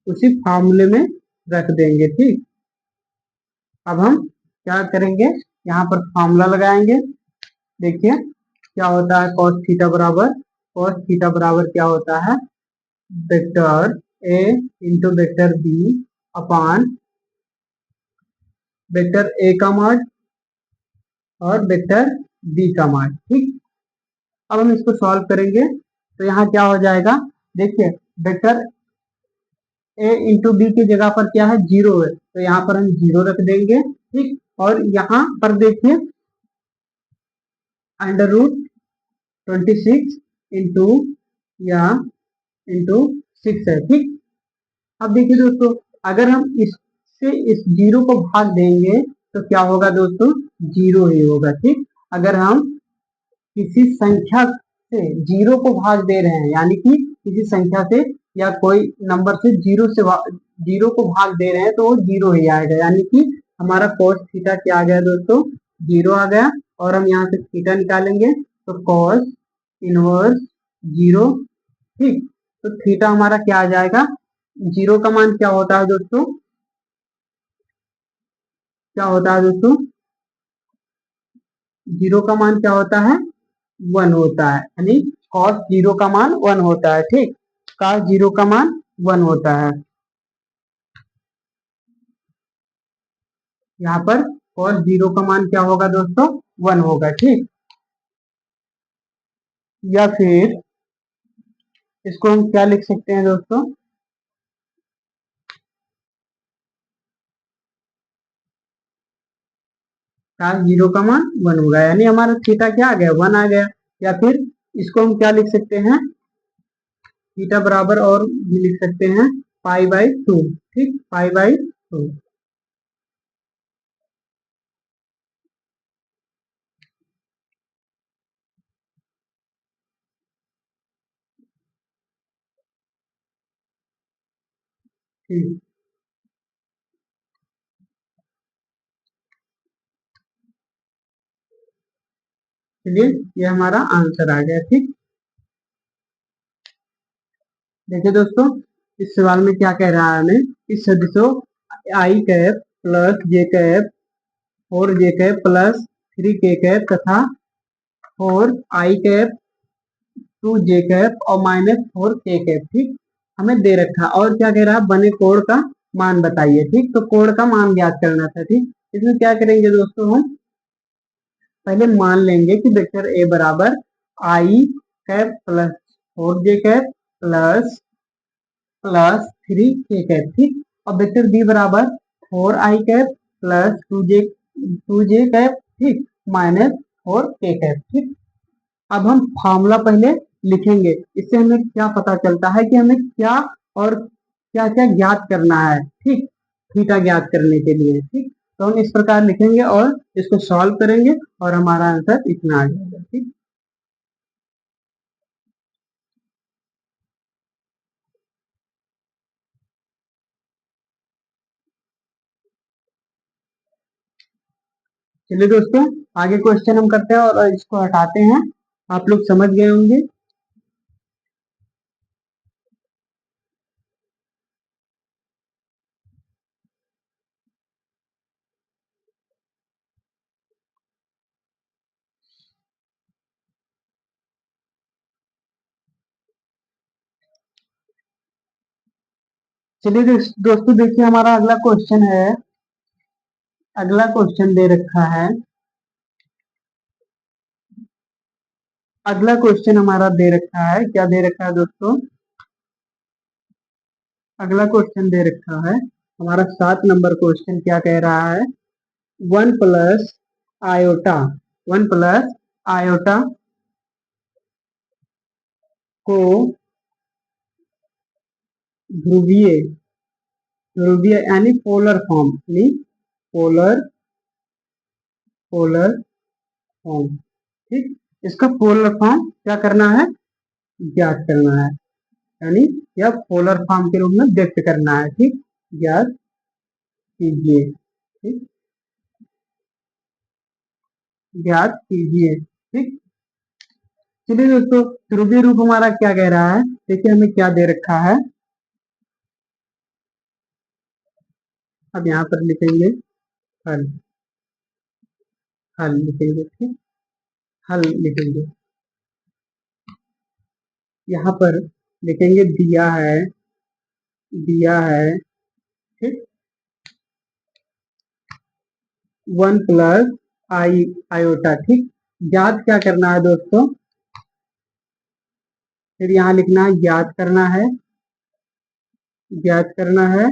उसी फॉर्मूले में रख देंगे, ठीक। अब हम क्या करेंगे, यहाँ पर फॉर्मूला लगाएंगे। देखिए क्या होता है, cos थीटा बराबर क्या होता है, vector A into vector B upon vector A का मॉड और वेक्टर बी का मॉड, ठीक। अब हम इसको सॉल्व करेंगे तो यहाँ क्या हो जाएगा, देखिए वेक्टर ए इंटू बी की जगह पर क्या है, 0 है, तो यहाँ पर हम 0 रख देंगे, ठीक। और यहाँ पर देखिए √26 इंटू या इंटू 6 है, ठीक। अब देखिए दोस्तों अगर हम इससे इस 0 को भाग देंगे तो क्या होगा दोस्तों, 0 ही होगा, ठीक। अगर हम किसी संख्या से 0 को भाग दे रहे हैं, यानी कि किसी संख्या से या कोई नंबर से 0 को भाग दे रहे हैं तो वो 0 ही आएगा, यानी कि हमारा cos थीटा क्या आ गया दोस्तों, 0 आ गया। और हम यहाँ से थीटा निकालेंगे तो cos इनवर्स 0, ठीक। तो थीटा हमारा क्या आ जाएगा, 0 का मान क्या होता है दोस्तों, क्या होता है दोस्तों, 0 का मान क्या होता है, 1 होता है, यानी cos 0 का मान 1 होता है, ठीक। cos 0 का मान 1 होता है, यहाँ पर cos 0 का मान क्या होगा दोस्तों, 1 होगा, ठीक। या फिर इसको हम क्या लिख सकते हैं दोस्तों, cos 0 का मान 1 होगा, यानी हमारा थीटा क्या आ गया, 1 आ गया। या फिर इसको हम क्या लिख सकते हैं, थीटा बराबर और भी लिख सकते हैं π/2, ठीक, π/2। ठीक, चलिए ये हमारा आंसर आ गया। ठीक, देखिए दोस्तों, इस सवाल में क्या कह रहा है हमें, इस सदिशों I cap plus J cap, four J cap plus three K cap तथा four I cap two J cap और माइनस फोर के कैप, ठीक, हमें दे रखा। और क्या कह रहा है, बने कोण का मान बताइए। ठीक, तो कोण का मान ज्ञात करना था। ठीक, इसमें क्या करेंगे दोस्तों, हम पहले मान लेंगे कि वेक्टर ए बराबर आई cap plus four J cap plus plus three K cap. ठीक, और वेक्टर बी बराबर four I cap plus two J cap, ठीक, माइनस फोर के कैप। ठीक, अब हम फॉर्मूला पहले लिखेंगे। इससे हमें क्या पता चलता है कि हमें क्या और क्या क्या ज्ञात करना है। ठीक, थीटा ज्ञात करने के लिए। ठीक, तो हम इस प्रकार लिखेंगे और इसको सॉल्व करेंगे और हमारा आंसर इतना आ जाएगा। ठीक, चलिए दोस्तों, आगे क्वेश्चन हम करते हैं और इसको हटाते हैं। आप लोग समझ गए होंगे। चलिए दोस्तों, देखिए हमारा अगला क्वेश्चन है। अगला क्वेश्चन दे रखा है। अगला क्वेश्चन हमारा दे रखा है, क्या दे रखा है दोस्तों, अगला क्वेश्चन दे रखा है हमारा 7 नंबर क्वेश्चन। क्या कह रहा है, one plus iota, one plus iota को ध्रुवीय, ध्रुवीय यानी पोलर फॉर्म, यानी पोलर, पोलर फॉर्म। ठीक, इसका पोलर फॉर्म क्या करना है, ज्ञात करना है, यानी यह पोलर फॉर्म के रूप में व्यक्त करना है। ठीक, ज्ञात कीजिए। ठीक, ज्ञात कीजिए। ठीक, चलिए दोस्तों, ध्रुवीय रूप हमारा क्या कह रहा है, देखिए हमें क्या दे रखा है। अब यहाँ पर लिखेंगे हल, हल लिखेंगे। ठीक, हल लिखेंगे। यहाँ पर लिखेंगे दिया है, दिया है, ठीक, वन प्लस आई आयोटा। ठीक, ज्ञात क्या करना है दोस्तों, फिर यहाँ लिखना है ज्ञात करना है, ज्ञात करना है।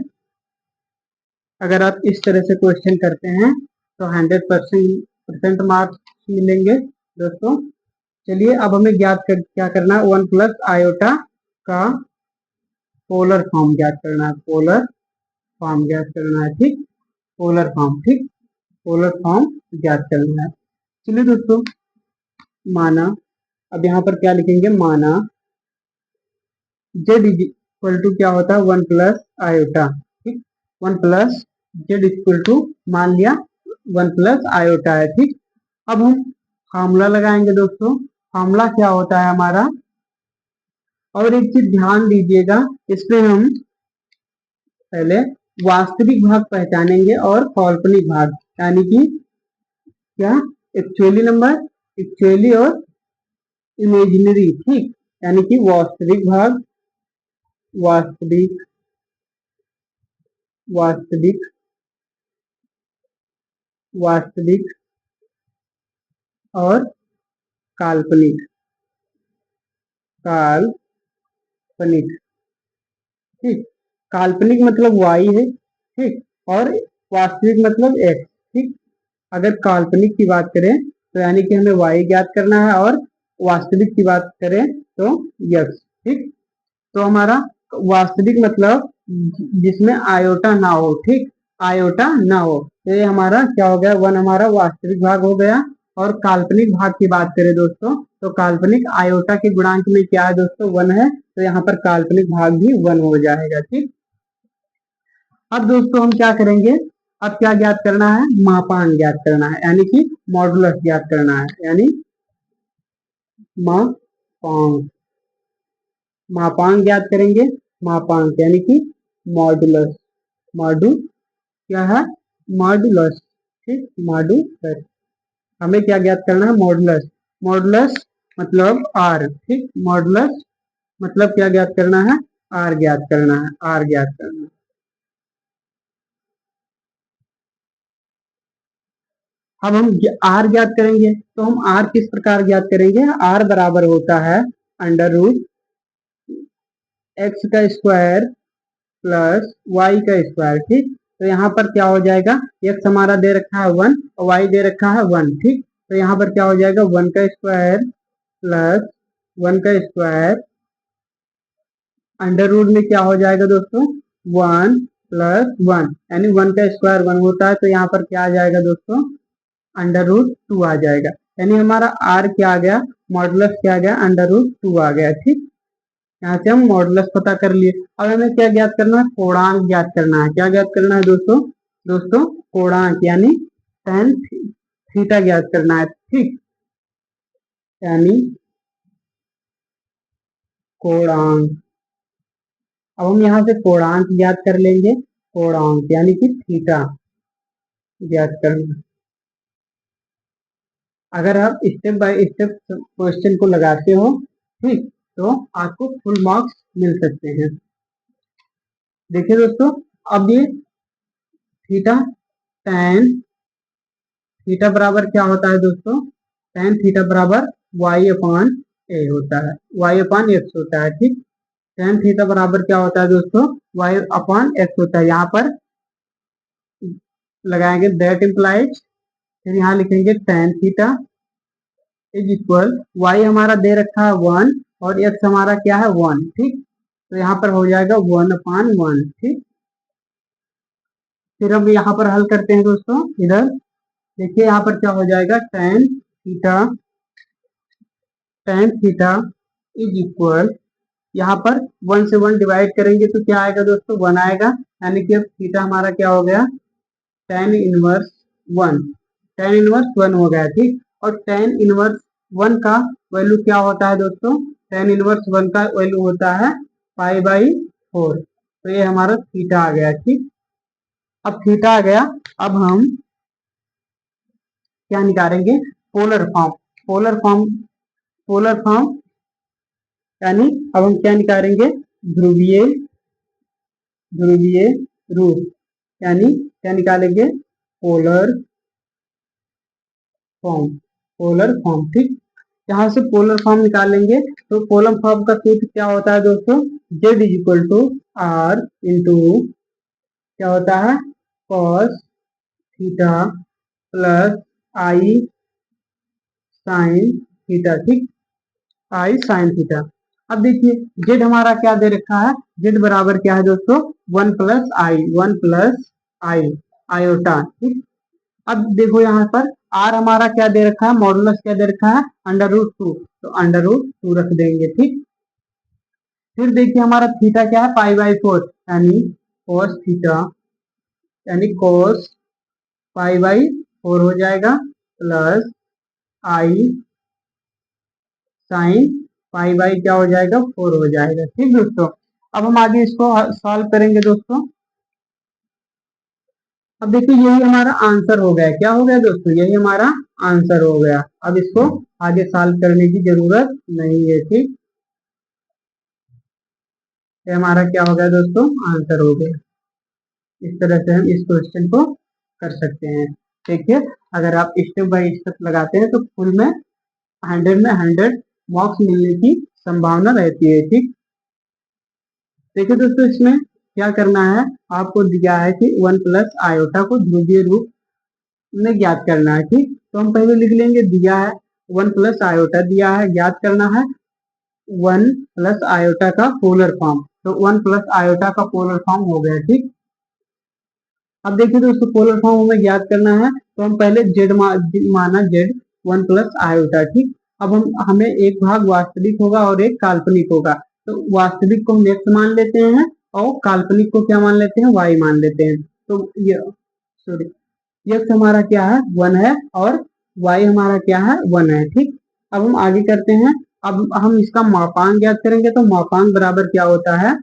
अगर आप इस तरह से क्वेश्चन करते हैं तो 100% मार्क्स मिलेंगे दोस्तों। चलिए, अब हमें क्या करना है, वन प्लस आयोटा का पोलर फॉर्म ज्ञात करना है, पोलर फॉर्म ज्ञात करना है। ठीक, पोलर फॉर्म, ठीक, पोलर फॉर्म ज्ञात करना है। चलिए दोस्तों, माना, अब यहाँ पर क्या लिखेंगे, माना जेड इज इक्वल टू क्या होता है, वन प्लस आयोटा। ठीक, one plus Z equal to, मान लिया वन प्लस आयोटा है। ठीक, अब हम फार्मूला लगाएंगे दोस्तों। फार्मूला क्या होता है हमारा, और एक चीज ध्यान दीजिएगा, इसमें हम पहले वास्तविक भाग पहचानेंगे और काल्पनिक भाग, यानी कि क्या, एक्चुअली नंबर, एक्चुअली और इमेजिनरी। ठीक, यानी कि वास्तविक भाग, वास्तविक, वास्तविक, वास्तविक और काल्पनिक, काल्पनिक। ठीक, काल्पनिक मतलब y है। ठीक, और वास्तविक मतलब x। ठीक, अगर काल्पनिक की बात करें तो यानी कि हमें y ज्ञात करना है, और वास्तविक की बात करें तो x। ठीक, तो हमारा वास्तविक मतलब जिसमें आयोटा ना हो। ठीक, आयोटा ना हो, तो ये हमारा क्या हो गया, वन हमारा वास्तविक भाग हो गया। और काल्पनिक भाग की बात करें दोस्तों, तो काल्पनिक आयोटा के गुणांक में क्या है दोस्तों, वन है, तो यहाँ पर काल्पनिक भाग भी वन हो जाएगा। ठीक, अब दोस्तों हम क्या करेंगे, अब क्या ज्ञात करना है, मापांक ज्ञात करना है, यानी कि मॉडुलस ज्ञात करना है, यानी मापांक, मापांक ज्ञात करेंगे, मापांक यानी कि मॉडुलस, मॉडु क्या है, मॉडुलस, ठीक, मॉडुलस, हमें क्या ज्ञात करना है, मॉडुलस, मॉडुलस मतलब आर, ठीक, मॉडुलस मतलब क्या ज्ञात करना है, आर ज्ञात करना है, आर ज्ञात करना है। अब हम आर ज्ञात करेंगे, तो हम आर किस प्रकार ज्ञात करेंगे, आर बराबर होता है अंडर रूट एक्स का स्क्वायर प्लस वाई का स्क्वायर, ठीक, तो यहाँ पर क्या हो जाएगा, एक्स हमारा दे रखा है 1 और वाई दे रखा है 1, ठीक, तो यहाँ पर क्या हो जाएगा 1 का स्क्वायर प्लस 1 का स्क्वायर, अंडर रूट में क्या हो जाएगा दोस्तों 1 प्लस 1, यानी 1 का स्क्वायर 1 होता है, तो यहाँ पर क्या आ जाएगा दोस्तों अंडर रूट 2 आ जाएगा, यानी हमारा आर क्या आ गया, मॉडुलस क्या आ गया, अंडर रूट 2 आ गया, ठीक, यहाँ से हम मॉडुलस पता कर लिए। अब हमें क्या ज्ञात करना है, कोणांक ज्ञात करना है, क्या ज्ञात करना है दोस्तों, दोस्तों कोणांक यानी tan थीटा ज्ञात करना है, ठीक, यानी कोणांक, अब हम यहाँ से कोणांक ज्ञात कर लेंगे, कोणांक यानी कि थीटा ज्ञात करना। अगर आप स्टेप बाय स्टेप क्वेश्चन को लगाते हो, ठीक, तो आपको फुल मार्क्स मिल सकते हैं। देखिए दोस्तों, अब ये थीटा tan थीटा बराबर क्या होता है दोस्तों, tan थीटा बराबर y अपान ए होता है, y अपान एक्स होता है, ठीक, tan थीटा बराबर क्या होता है दोस्तों, y अपान एक्स होता है, यहाँ पर लगाएंगे दैट इम्प्लाइज, फिर यहाँ लिखेंगे tan theta is equal, y हमारा दे रखा है 1 और x हमारा क्या है 1, ठीक, तो यहाँ पर हो जाएगा 1 अपान 1, ठीक, फिर हम यहाँ पर हल करते हैं दोस्तों, इधर देखिए यहाँ पर क्या हो जाएगा tan थीटा इज इक्वल, यहाँ पर 1 से 1 डिवाइड करेंगे तो क्या आएगा दोस्तों 1 आएगा, यानी कि अब थीटा हमारा क्या हो गया tan इनवर्स 1, tan इनवर्स 1 हो गया, ठीक, और tan इनवर्स 1 का वैल्यू क्या होता है दोस्तों, tan इनवर्स 1 का वैल्यू होता है π/4, तो ये हमारा थीटा आ गया, ठीक, अब थीटा आ गया, अब हम क्या निकालेंगे, polar form, polar form, polar form यानी अब हम क्या निकालेंगे, ध्रुवीय, ध्रुवीय रूप, यानी क्या निकालेंगे, पोलर फॉर्म, पोलर फॉर्म, ठीक, यहाँ से पोलर फॉर्म निकालेंगे, तो पोलर फॉर्म का सूत्र क्या होता है दोस्तों, z is equal to R into क्या होता है cos theta plus I sine theta, ठीक, आई साइन थीटा। अब देखिए जेड हमारा क्या दे रखा है, जेड बराबर क्या है दोस्तों 1 प्लस आई, 1 प्लस आई आयोटा, ठीक, अब देखो यहाँ पर आर हमारा क्या दे रखा है, मॉडुलस क्या दे रखा है अंडर रूट 2, तो अंडर रूट 2 रख देंगे, ठीक, फिर देखिए हमारा थीटा क्या है π/4, यानी cos थीटा यानी cos π/4 हो जाएगा प्लस आई साइन क्या हो जाएगा 4 हो जाएगा, ठीक दोस्तों। अब हम आगे इसको सॉल्व करेंगे दोस्तों, अब देखिए यही हमारा आंसर हो गया, क्या हो गया दोस्तों, यही हमारा आंसर हो गया, अब इसको आगे सॉल्व करने की जरूरत नहीं है, ठीक, ये हमारा क्या हो गया दोस्तों आंसर हो गया, इस तरह से हम इस क्वेश्चन को कर सकते हैं। देखिए अगर आप स्टेप बाय स्टेप लगाते हैं तो फुल में 100 मार्क्स मिलने की संभावना रहती है, ठीक, देखिए दोस्तों इसमें क्या करना है, आपको दिया है कि 1 प्लस आयोटा को ध्रुवीय रूप में ज्ञात करना है, ठीक, तो हम पहले लिख लेंगे, दिया है 1 प्लस आयोटा दिया है, ज्ञात करना है 1 प्लस आयोटा का पोलर फॉर्म, तो 1 प्लस आयोटा का पोलर फॉर्म हो गया, ठीक, अब देखिए दोस्तों पोलर फॉर्म हमें ज्ञात करना है, तो हम पहले माना जेड 1 प्लस आयोटा, ठीक, अब हम हमें एक भाग वास्तविक होगा और एक काल्पनिक होगा, तो वास्तविक को हम एक्स मान लेते हैं और काल्पनिक को क्या मान लेते हैं, y मान लेते हैं। तो ये सॉरी, x हमारा क्या है 1 है और y हमारा क्या है 1 है। ठीक, अब हम आगे करते हैं। अब हम इसका मापांक ज्ञात करेंगे, तो मापांक बराबर क्या होता है,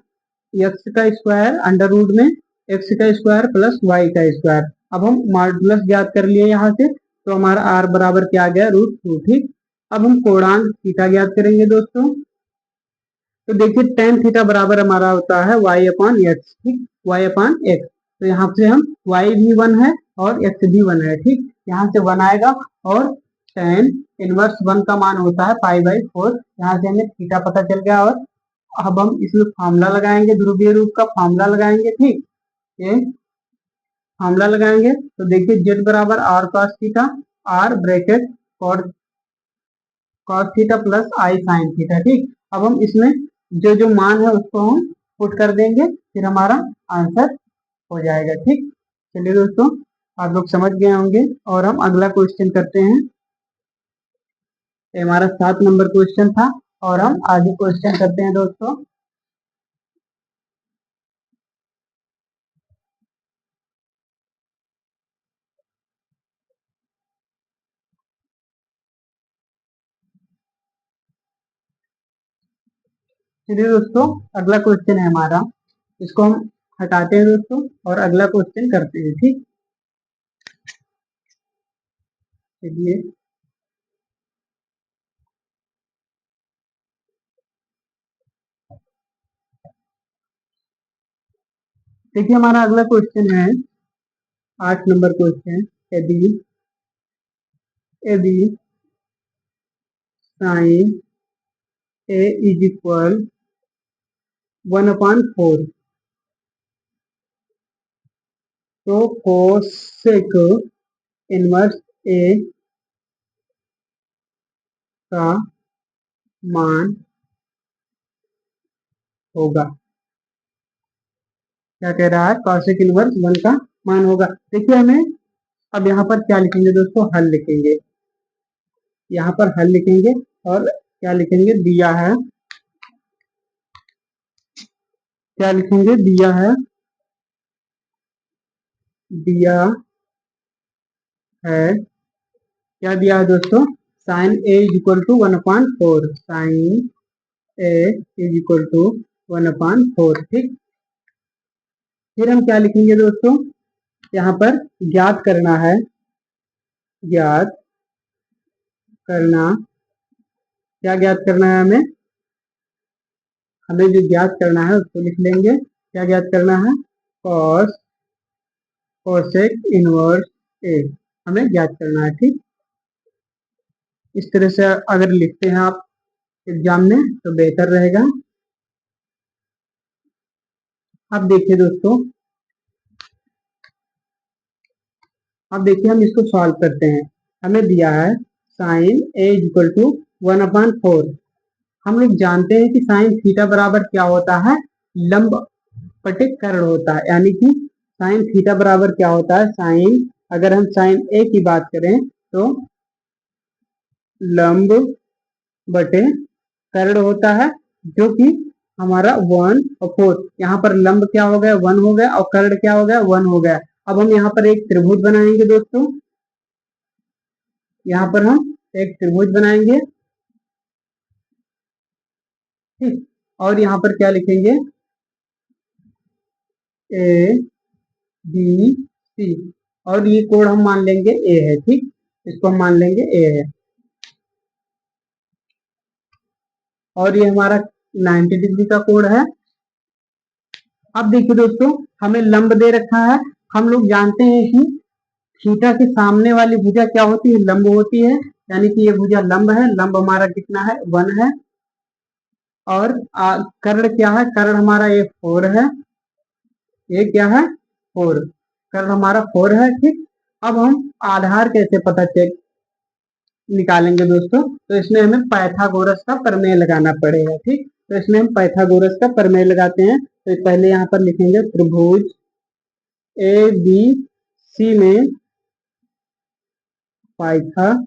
x का स्क्वायर अंडर रूट में x का स्क्वायर प्लस y का स्क्वायर। अब हम मॉडुलस ज्ञात कर लिए यहाँ से, तो हमारा r बराबर क्या आ गया √2। ठीक, अब हम कोणांक थीटा ज्ञात करेंगे दोस्तों। तो देखिए टेन थीटा बराबर हमारा होता है y अपान एक्स। ठीक, y अपान एक्स, तो यहाँ से हम y भी 1 है और x भी 1 है। ठीक, यहाँ से 1 आएगा और टेन इनवर्स 1 का मान होता है π/4। यहाँ से हमें थीटा पता चल गया। और अब हम इसमें फार्मूला लगाएंगे, ध्रुवीय रूप का फार्मूला लगाएंगे। ठीक, ये फार्मूला लगाएंगे तो देखिए z बराबर r cos theta, r bracket cos theta plus i sin theta. ठीक, अब हम इसमें जो जो मान है उसको हम पुट कर देंगे, फिर हमारा आंसर हो जाएगा। ठीक, चलिए दोस्तों आप लोग समझ गए होंगे और हम अगला क्वेश्चन करते हैं। ये हमारा 7 नंबर क्वेश्चन था और हम आगे क्वेश्चन करते हैं दोस्तों। चलिए दोस्तों अगला क्वेश्चन है हमारा, इसको हम हटाते हैं दोस्तों और अगला क्वेश्चन करते हैं। ठीक, चलिए देखिए हमारा अगला क्वेश्चन है 8 नंबर क्वेश्चन। यदि यदि साइन ए इज इक्वल 1/4, तो कोसेक इनवर्स ए का मान होगा। क्या कह रहा है, कॉसेक इनवर्स 1 का मान होगा। देखिए हमें अब यहाँ पर क्या लिखेंगे दोस्तों, हल लिखेंगे। यहाँ पर हल लिखेंगे और क्या लिखेंगे, दिया है। क्या लिखेंगे, दिया है, दिया है। क्या दिया है दोस्तों, sine A is equal to 1/4, sine A is equal to 1/4। ठीक, फिर हम क्या लिखेंगे दोस्तों, यहाँ पर ज्ञात करना है, ज्ञात करना, क्या ज्ञात करना है हमें, हमें जो ज्ञात करना है उसको लिख लेंगे। क्या ज्ञात करना है, कॉस कोसेक इनवर्स ए हमें ज्ञात करना है। ठीक, इस तरह से अगर लिखते हैं आप एग्जाम में तो बेहतर रहेगा। अब देखिए दोस्तों, अब देखिए हम इसको सॉल्व करते हैं। हमें दिया है साइन ए इक्वल टू 1/4। हम लोग जानते हैं कि साइन थीटा बराबर क्या होता है, लंब बटे कर्ण होता है। यानी कि साइन थीटा बराबर क्या होता है, साइन, अगर हम साइन ए की बात करें तो लंब बटे कर्ण होता है, जो कि हमारा 1/4। यहाँ पर लंब क्या हो गया, 1 हो गया, और कर्ण क्या हो गया, 1 हो गया। अब हम यहाँ पर एक त्रिभुज बनाएंगे दोस्तों। यहाँ पर हम एक त्रिभुज बनाएंगे। ठीक, और यहाँ पर क्या लिखेंगे, ए बी सी, और ये कोण हम मान लेंगे ए है। ठीक, इसको हम मान लेंगे ए है, और ये हमारा 90 डिग्री का कोण है। अब देखिए दोस्तों, हमें लंब दे रखा है। हम लोग जानते हैं कि थीटा के सामने वाली भुजा क्या होती है, लंब होती है। यानी कि ये भुजा लंब है, लंब हमारा कितना है, 1 है। और कर्ण क्या है, कर्ण हमारा ये 4 है। ये क्या है, 4, कर्ण हमारा 4 है। ठीक, अब हम आधार कैसे पता चेक निकालेंगे दोस्तों, तो इसमें हमें पाइथागोरस का प्रमेय लगाना पड़ेगा। ठीक, तो इसमें हम पाइथागोरस का प्रमेय लगाते हैं। तो पहले यहाँ पर लिखेंगे त्रिभुज ए बी सी में पाइथागोरस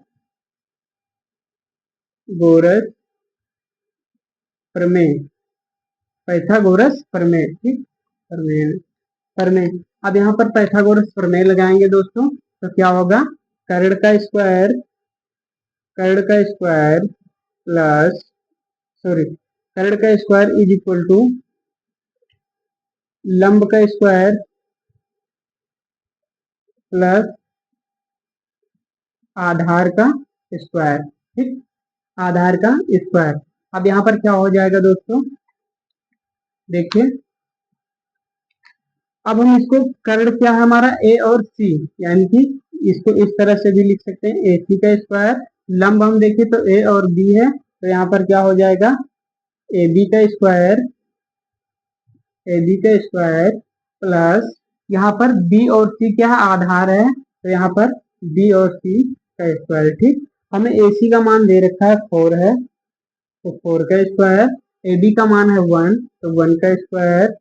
प्रमेय, पाइथागोरस प्रमेय। ठीक, प्रमेय प्रमेय। अब यहाँ पर पाइथागोरस प्रमेय लगाएंगे दोस्तों, तो क्या होगा, कर्ण का स्क्वायर प्लस, सॉरी, कर्ण का स्क्वायर इज इक्वल टू लंब का स्क्वायर प्लस आधार का स्क्वायर। ठीक, आधार का स्क्वायर। अब यहाँ पर क्या हो जाएगा दोस्तों, देखिए, अब हम इसको, कर्ण क्या है हमारा, ए और सी, यानी कि इसको इस तरह से भी लिख सकते हैं, ए सी का स्क्वायर। लंब हम देखें तो ए और बी है, तो यहाँ पर क्या हो जाएगा, ए बी का स्क्वायर, प्लस यहाँ पर बी और सी क्या है, आधार है, तो यहाँ पर बी और सी का स्क्वायर। ठीक, हमें ए सी का मान दे रखा है 4 है, तो 4 का स्क्वायर, ए बी का मान है 1, तो 1 का स्क्वायर,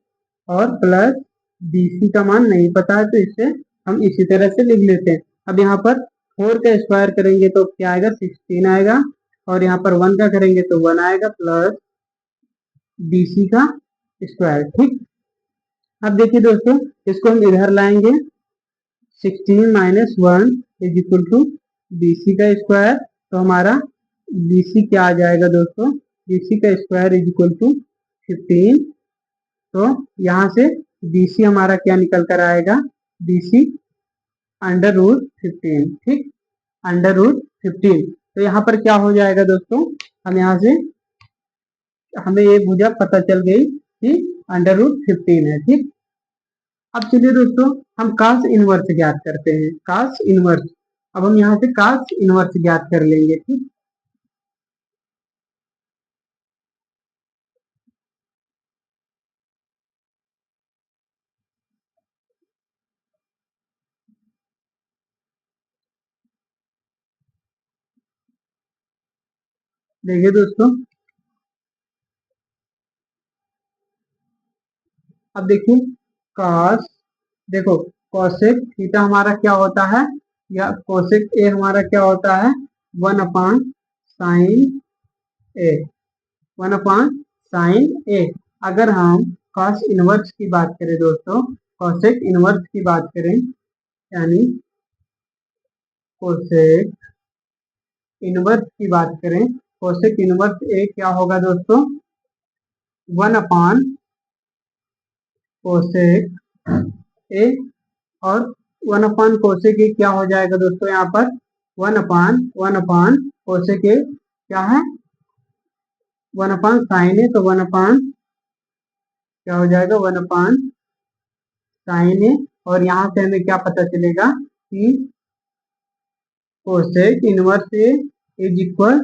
और प्लस बी सी का मान नहीं पता है, तो इससे हम इसी तरह से लिख लेते हैं। अब यहाँ पर 4 का स्क्वायर करेंगे तो क्या आएगा, 16 आएगा, और यहाँ पर 1 का करेंगे तो 1 आएगा, प्लस बी सी का स्क्वायर। ठीक, अब देखिए दोस्तों, इसको हम इधर लाएंगे, 16 minus 1 is equal to B C का स्क्वायर, तो हमारा बी सी क्या आ जाएगा दोस्तों, बी सी का स्क्वायर इज इक्वल टू 15। तो यहाँ से बी सी हमारा क्या निकल कर आएगा, बी सी अंडर रूट 15। ठीक, अंडर रूट 15। तो यहाँ पर क्या हो जाएगा दोस्तों, हम यहाँ से, हमें ये भुजा पता चल गई कि अंडर रूट 15 है। ठीक, अब चलिए दोस्तों, हम कास इनवर्स ज्ञात करते हैं, कास इनवर्स। अब हम यहाँ से कास इनवर्स ज्ञात कर लेंगे। ठीक, देखिए दोस्तों, अब देखिए, कास, देखो, कोसेक थीटा हमारा क्या होता है, या कोसेक ए हमारा क्या होता है, 1 अपान साइन ए, 1 अपान साइन ए। अगर हम कॉस इनवर्स की बात करें दोस्तों, कोसेक इनवर्स की बात करें, यानी कोसेक इनवर्स की बात करें, कोसेक इनवर्स ए क्या होगा दोस्तों, 1 अपान कोसेक ए, और 1 अपान कोसेक ए क्या हो जाएगा दोस्तों, यहाँ पर 1 अपान कोसेक ए क्या है, 1 अपान साइन ए, तो 1 अपान क्या हो जाएगा, 1 अपान साइन ए। और यहाँ से हमें क्या पता चलेगा कि cosec inverse A is equal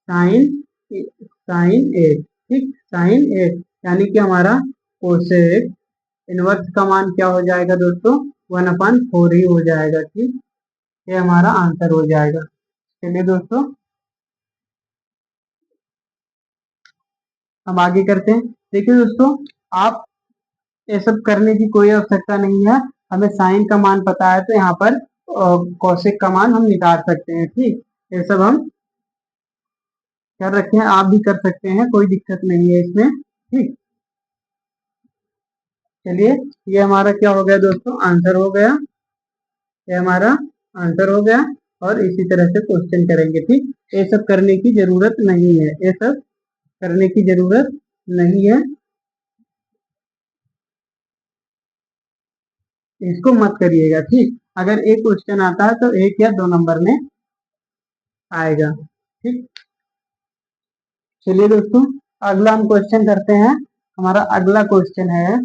sine sine A. ठीक, साइन ए, यानी कि हमारा कोसेक इनवर्स का मान क्या हो जाएगा दोस्तों, 1/4 ही हो जाएगा। ठीक, ये हमारा आंसर हो जाएगा। चलिए दोस्तों, हम आगे करते हैं। देखिए दोस्तों, आप ये सब करने की कोई आवश्यकता नहीं है, हमें साइन का मान पता है, तो यहाँ पर कौशिक का मान हम निकाल सकते हैं। ठीक, ये सब हम कर रखे हैं, आप भी कर सकते हैं, कोई दिक्कत नहीं है इसमें। ठीक, चलिए, ये हमारा क्या हो गया दोस्तों, आंसर हो गया, ये हमारा आंसर हो गया। और इसी तरह से क्वेश्चन करेंगे। ठीक, ये सब करने की जरूरत नहीं है, ये सब करने की जरूरत नहीं है, इसको मत करिएगा। ठीक, अगर एक क्वेश्चन आता है तो 1 या 2 नंबर में आएगा। ठीक, चलिए दोस्तों, अगला हम क्वेश्चन करते हैं। हमारा अगला क्वेश्चन है,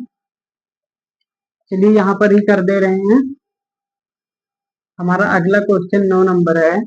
चलिए यहाँ पर ही कर दे रहे हैं। हमारा अगला क्वेश्चन 9 नंबर है।